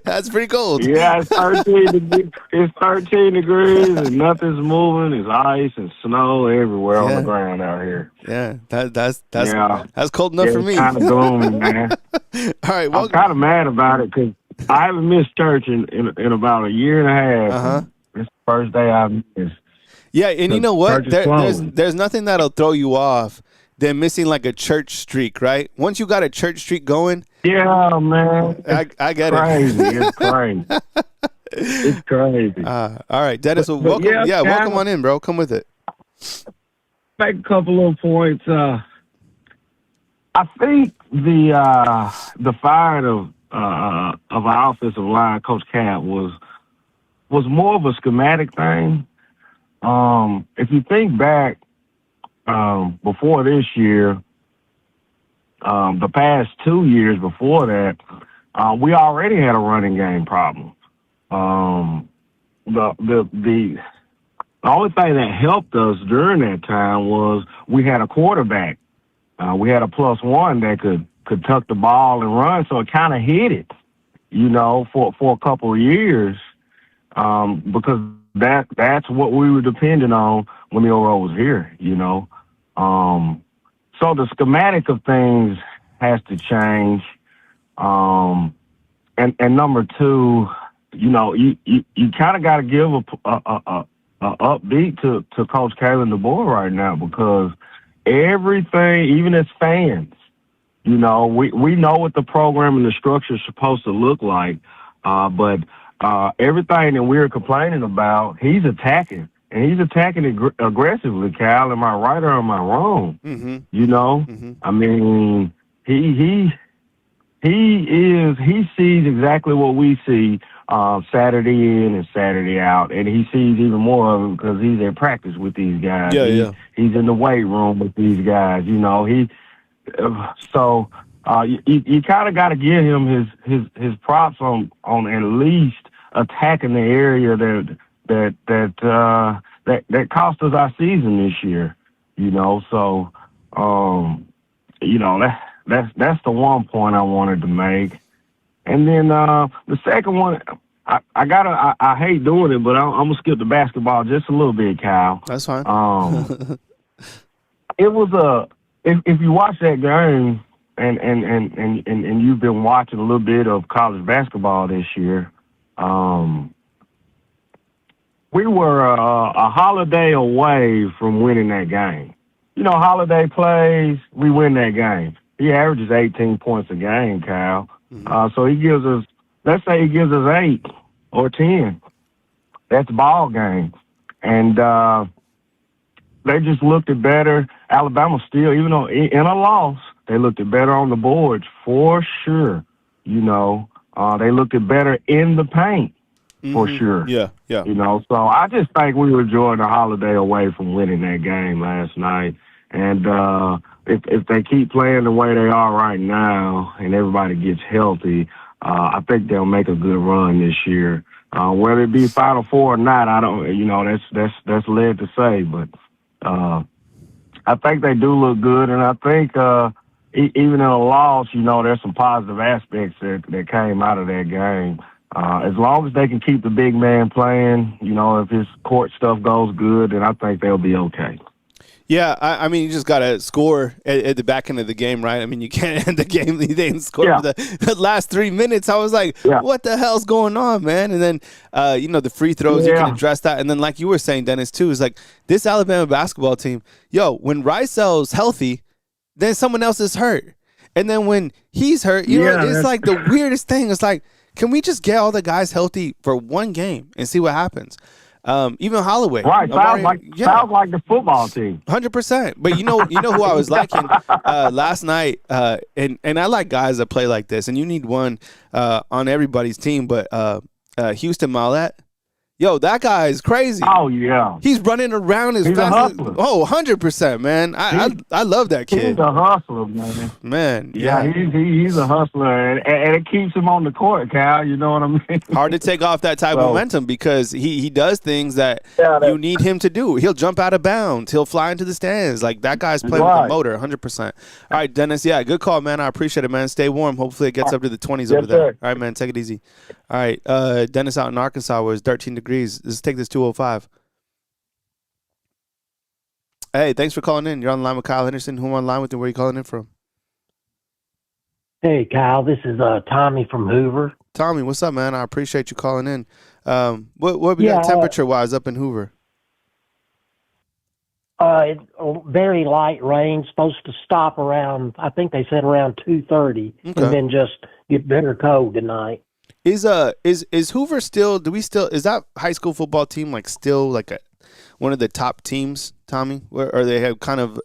Speaker 1: That's pretty cold.
Speaker 6: Yeah, it's 13 degrees. It's 13 degrees and nothing's moving. It's ice and snow everywhere on the ground out here.
Speaker 1: Yeah, that's cold enough for me.
Speaker 6: It's kind of gloomy, man.
Speaker 1: All right,
Speaker 6: I'm kind of mad about it because I haven't missed church in about a year and a half.
Speaker 1: Uh-huh.
Speaker 6: It's the first day I've missed.
Speaker 1: Yeah, and you know what? There's nothing that'll throw you off than missing like a church streak, right? Once you got a church streak going.
Speaker 6: Yeah, man.
Speaker 1: I get
Speaker 6: crazy.
Speaker 1: it.
Speaker 6: It's crazy. It's crazy.
Speaker 1: All right, Dennis. Welcome. Welcome on in, bro. Come with it.
Speaker 6: Make a couple little points. I think the firing of our offensive line, Coach Camp, was more of a schematic thing. If you think back before this year, the past 2 years before that, we already had a running game problem. The only thing that helped us during that time was we had a quarterback. We had a +1 that could tuck the ball and run, so it kind of hit it, for a couple of years, because that's what we were depending on when the Oro was here, So the schematic of things has to change. And number two, you kind of got to give a upbeat to Coach Kalen DeBoer right now, because everything, even as fans, we know what the program and the structure is supposed to look like, but everything that we're complaining about, he's attacking. And he's attacking it aggressively, Cal. Am I right or am I wrong?
Speaker 1: Mm-hmm.
Speaker 6: Mm-hmm. I mean, he sees exactly what we see Saturday in and Saturday out, and he sees even more of them because he's at practice with these guys. He's in the weight room with these guys. You kind of got to give him his props on at least attacking the area that cost us our season this year, So, that's the one point I wanted to make. And then the second one, I hate doing it, but I'm gonna skip the basketball just a little bit, Kyle.
Speaker 1: That's fine.
Speaker 6: It was if you watch that game and you've been watching a little bit of college basketball this year. We were a Holiday away from winning that game. Holiday plays, we win that game. He averages 18 points a game, Kyle.
Speaker 1: Mm-hmm.
Speaker 6: So he gives us, let's say he gives us 8 or 10. That's ball game. And they just looked at better. Alabama still, even though in a loss, they looked at better on the boards for sure. They looked at better in the paint. For sure.
Speaker 1: Yeah.
Speaker 6: So I just think we were enjoying the Holiday away from winning that game last night. And if they keep playing the way they are right now and everybody gets healthy, I think they'll make a good run this year. Whether it be Final Four or not, I don't. That's led to say, but I think they do look good, and I think even in a loss, there's some positive aspects that came out of that game. As long as they can keep the big man playing, if his court stuff goes good, then I think they'll be okay.
Speaker 1: Yeah, I mean, you just got to score at the back end of the game, right? I mean, you can't end the game. They didn't score for the last 3 minutes. I was like, what the hell's going on, man? And then, the free throws, you can address that. And then, like you were saying, Dennis, too, is like this Alabama basketball team, when Ricel's healthy, then someone else is hurt. And then when he's hurt, it's like the weirdest thing. It's like, can we just get all the guys healthy for one game and see what happens? Even Holloway.
Speaker 6: Right. Sounds like the football team.
Speaker 1: 100%. But you know who I was liking last night, and I like guys that play like this, and you need one on everybody's team, but Houston Mallette, Yo, that guy is crazy.
Speaker 6: Oh, yeah.
Speaker 1: He's running around as
Speaker 6: He's
Speaker 1: fast
Speaker 6: a hustler.
Speaker 1: 100%, man. I love that kid.
Speaker 6: He's a hustler, man.
Speaker 1: Man,
Speaker 6: yeah. He's a hustler, and it keeps him on the court, Cal. You know what I mean?
Speaker 1: Hard to take off that type of momentum because he does things that you need him to do. He'll jump out of bounds. He'll fly into the stands. Like, that guy's playing with a motor, 100%. All right, Dennis, yeah, good call, man. I appreciate it, man. Stay warm. Hopefully it gets up to the 20s over there.
Speaker 4: Sir.
Speaker 1: All right, man, take it easy. All right, Dennis out in Arkansas where it's 13 degrees. Let's take this 205. Hey, thanks for calling in. You're on the line with Kyle Henderson. Who am I on the line with and where are you calling in from?
Speaker 7: Hey, Kyle, this is Tommy from Hoover.
Speaker 1: Tommy, what's up, man? I appreciate you calling in. What we got temperature-wise up in Hoover?
Speaker 7: It's very light rain, supposed to stop around, I think they said around 2:30, and then just get bitter cold tonight.
Speaker 1: Is Hoover still? Is that high school football team like still like one of the top teams, Tommy? Or they have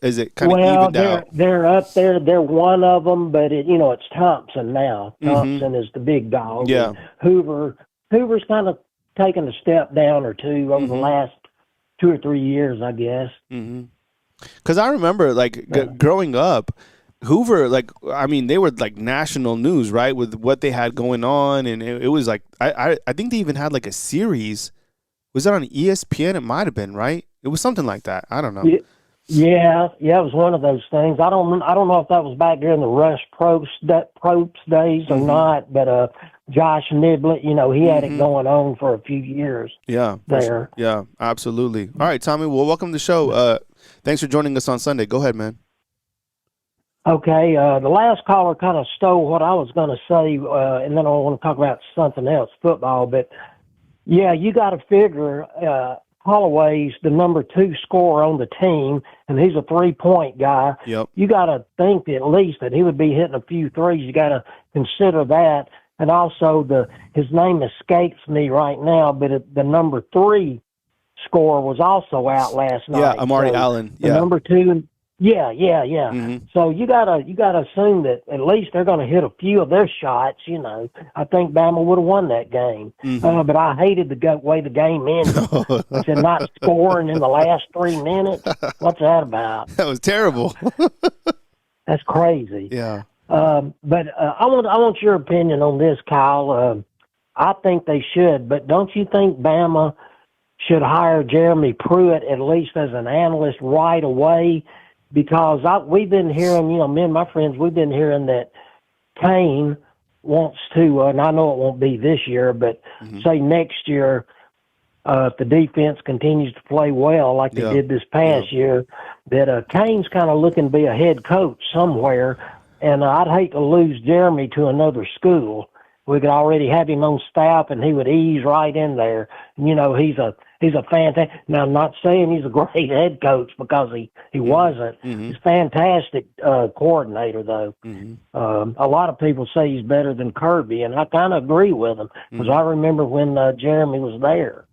Speaker 1: is it kind of evened out?
Speaker 7: They're up there. They're one of them, but it's Thompson now. Thompson is the big dog.
Speaker 1: Yeah.
Speaker 7: Hoover's kind of taken a step down or two over the last 2 or 3 years, I guess.
Speaker 1: Because I remember growing up, Hoover, they were like national news, right, with what they had going on, and it was like I think they even had like a series. Was it on ESPN? It might have been, right? It was something like that. I don't know.
Speaker 7: Yeah, it was one of those things. I don't know if that was back during the Rush Probst days or not, but Josh Niblett, he had it going on for a few years.
Speaker 1: Yeah,
Speaker 7: there.
Speaker 1: Yeah, absolutely. All right, Tommy. Well, welcome to the show. Thanks for joining us on Sunday. Go ahead, man.
Speaker 7: Okay, the last caller kind of stole what I was going to say, and then I want to talk about something else, football. But, yeah, you got to figure Holloway's the number 2 scorer on the team, and he's a 3-point guy.
Speaker 1: Yep.
Speaker 7: You got to think at least that he would be hitting a few threes. You got to consider that. And also, his name escapes me right now, but the number 3 scorer was also out last night.
Speaker 1: Yeah, Amari Allen. Yeah.
Speaker 7: The number 2. Yeah. So you gotta assume that at least they're going to hit a few of their shots. I think Bama would have won that game, but I hated the way the game ended. I said not scoring in the last 3 minutes. What's that about?
Speaker 1: That was terrible.
Speaker 7: That's crazy.
Speaker 1: Yeah.
Speaker 7: But I want your opinion on this, Kyle. I think they should, but don't you think Bama should hire Jeremy Pruitt at least as an analyst right away? Because we've been hearing, me and my friends, we've been hearing that Kane wants to, and I know it won't be this year, but say next year, if the defense continues to play well like they did this past year, that Kane's kind of looking to be a head coach somewhere, and I'd hate to lose Jeremy to another school. We could already have him on staff, and he would ease right in there. He's a fantastic. Now, I'm not saying he's a great head coach because he wasn't. He's a fantastic coordinator, though. A lot of people say he's better than Kirby, and I kind of agree with them because I remember when Jeremy was there.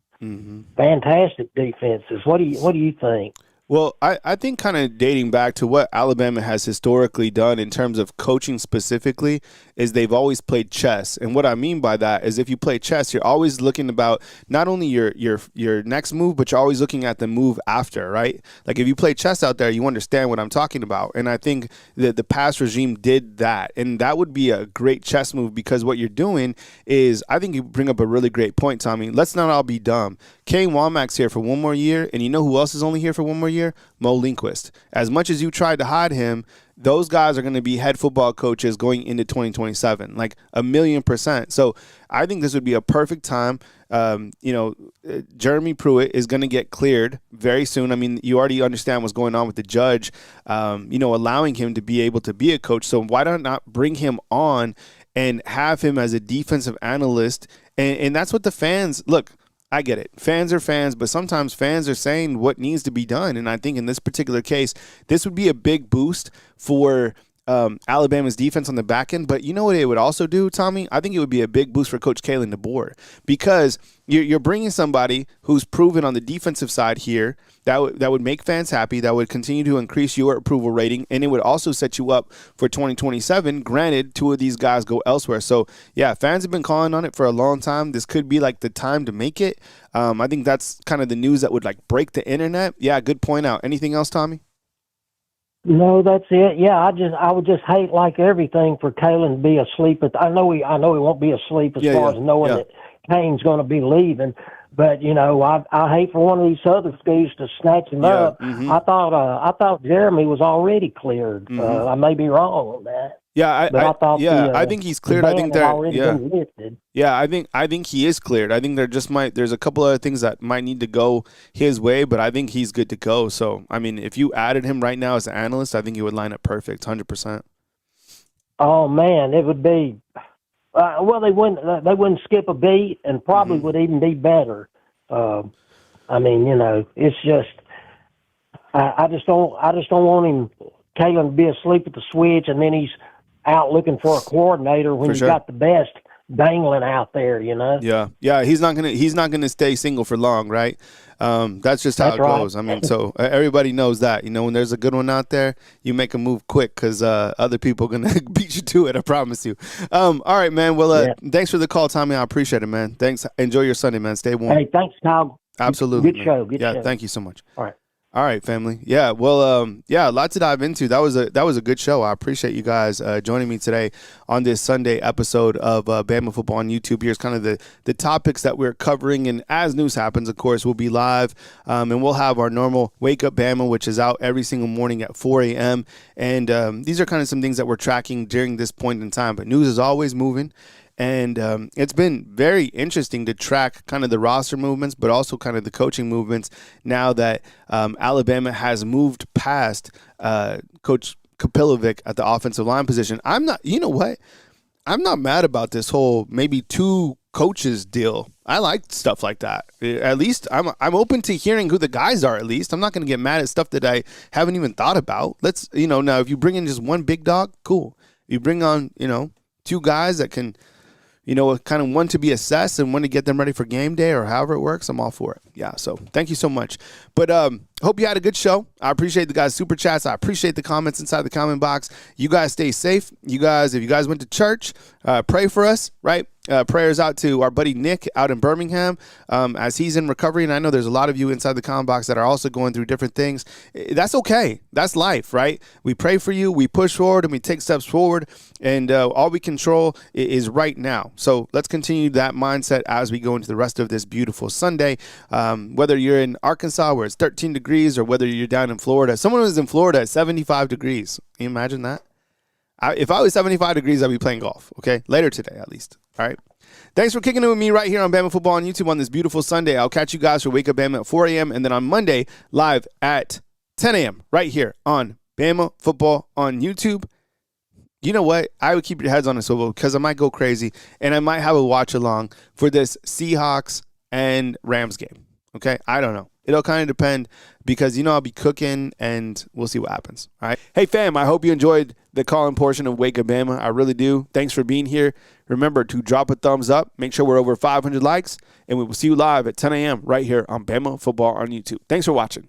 Speaker 7: Fantastic defenses. What do you think?
Speaker 1: Well, I think kind of dating back to what Alabama has historically done in terms of coaching specifically is they've always played chess. And what I mean by that is if you play chess, you're always looking about not only your next move, but you're always looking at the move after, right? Like if you play chess out there, you understand what I'm talking about. And I think that the past regime did that. And that would be a great chess move because what you're doing is, I think you bring up a really great point, Tommy. Let's not all be dumb. Kane Womack's here for one more year, and you know who else is only here for one more year? Mo Lindquist. As much as you tried to hide him, those guys are going to be head football coaches going into 2027, like 1,000,000%. So I think this would be a perfect time. Jeremy Pruitt is going to get cleared very soon. I mean, you already understand what's going on with the judge, allowing him to be able to be a coach. So why not bring him on and have him as a defensive analyst? And that's what the fans look. I get it. Fans are fans, but sometimes fans are saying what needs to be done. And I think in this particular case, this would be a big boost for Alabama's defense on the back end. But you know what it would also do, Tommy? I think it would be a big boost for Coach Kalen DeBoer, because you're bringing somebody who's proven on the defensive side here that would make fans happy, that would continue to increase your approval rating, and it would also set you up for 2027. Granted, two of these guys go elsewhere. So, yeah, fans have been calling on it for a long time. This could be like the time to make it. I think that's kind of the news that would like break the internet. Yeah, good point out. Anything else, Tommy?
Speaker 7: No, that's it. Yeah, I would just hate like everything for Kalen to be asleep. I know he won't be asleep as far as knowing that Kane's going to be leaving. But I hate for one of these other schools to snatch him up. Mm-hmm. I thought Jeremy was already cleared. Mm-hmm. I may be wrong on that.
Speaker 1: Yeah, I think he's cleared. I think they're
Speaker 7: been lifted.
Speaker 1: Yeah, I think he is cleared. I think there's a couple other things that might need to go his way, but I think he's good to go. So, I mean, if you added him right now as an analyst, I think he would line up perfect, 100%.
Speaker 7: Oh man, it would be. Well, they wouldn't skip a beat, and probably would even be better. I mean, it's just I just don't want him, Kalen, to be asleep at the switch, and then he's out looking for a coordinator when got the best dangling out there.
Speaker 1: Yeah. He's not gonna stay single for long, right? That's just how it goes. I mean, so everybody knows that. When there's a good one out there, you make a move quick because other people are gonna beat you to it. I promise you. All right, man. Well, thanks for the call, Tommy. I appreciate it, man. Thanks. Enjoy your Sunday, man. Stay warm.
Speaker 7: Hey, thanks, Kyle.
Speaker 1: Absolutely.
Speaker 7: Good show. Good show.
Speaker 1: Thank you so much.
Speaker 7: All
Speaker 1: right, family. Yeah, well, a lot to dive into. That was a good show. I appreciate you guys joining me today on this Sunday episode of Bama Football on YouTube. Here's kind of the topics that we're covering, and as news happens, of course, we'll be live, and we'll have our normal Wake Up Bama, which is out every single morning at 4 a.m., and these are kind of some things that we're tracking during this point in time, but news is always moving. And it's been very interesting to track kind of the roster movements, but also kind of the coaching movements now that Alabama has moved past Coach Kapilovic at the offensive line position. I'm not mad about this whole maybe two coaches deal. I like stuff like that. At least I'm open to hearing who the guys are. At least I'm not going to get mad at stuff that I haven't even thought about. Let's now if you bring in just one big dog, cool. You bring on two guys that can. Kind of one to be assessed and one to get them ready for game day or however it works. I'm all for it. Yeah, so thank you so much. But hope you had a good show. I appreciate the guys' super chats. I appreciate the comments inside the comment box. You guys stay safe. If you guys went to church, pray for us, right? Prayers out to our buddy Nick out in Birmingham as he's in recovery. And I know there's a lot of you inside the comment box that are also going through different things. That's okay. That's life, right? We pray for you. We push forward and we take steps forward. And all we control is right now. So let's continue that mindset as we go into the rest of this beautiful Sunday. Whether you're in Arkansas where it's 13 degrees or whether you're down in Florida. Someone was in Florida at 75 degrees. Can you imagine that? If I was 75 degrees, I'd be playing golf, okay? Later today, at least. All right? Thanks for kicking it with me right here on Bama Football on YouTube on this beautiful Sunday. I'll catch you guys for Wake Up Bama at 4 a.m. and then on Monday, live at 10 a.m. right here on Bama Football on YouTube. You know what? I would keep your heads on a swivel because I might go crazy and I might have a watch along for this Seahawks and Rams game, okay? I don't know. It'll kind of depend because, I'll be cooking and we'll see what happens. All right. Hey, fam, I hope you enjoyed the call-in portion of Wake Up Bama. I really do. Thanks for being here. Remember to drop a thumbs up. Make sure we're over 500 likes. And we will see you live at 10 a.m. right here on Bama Football on YouTube. Thanks for watching.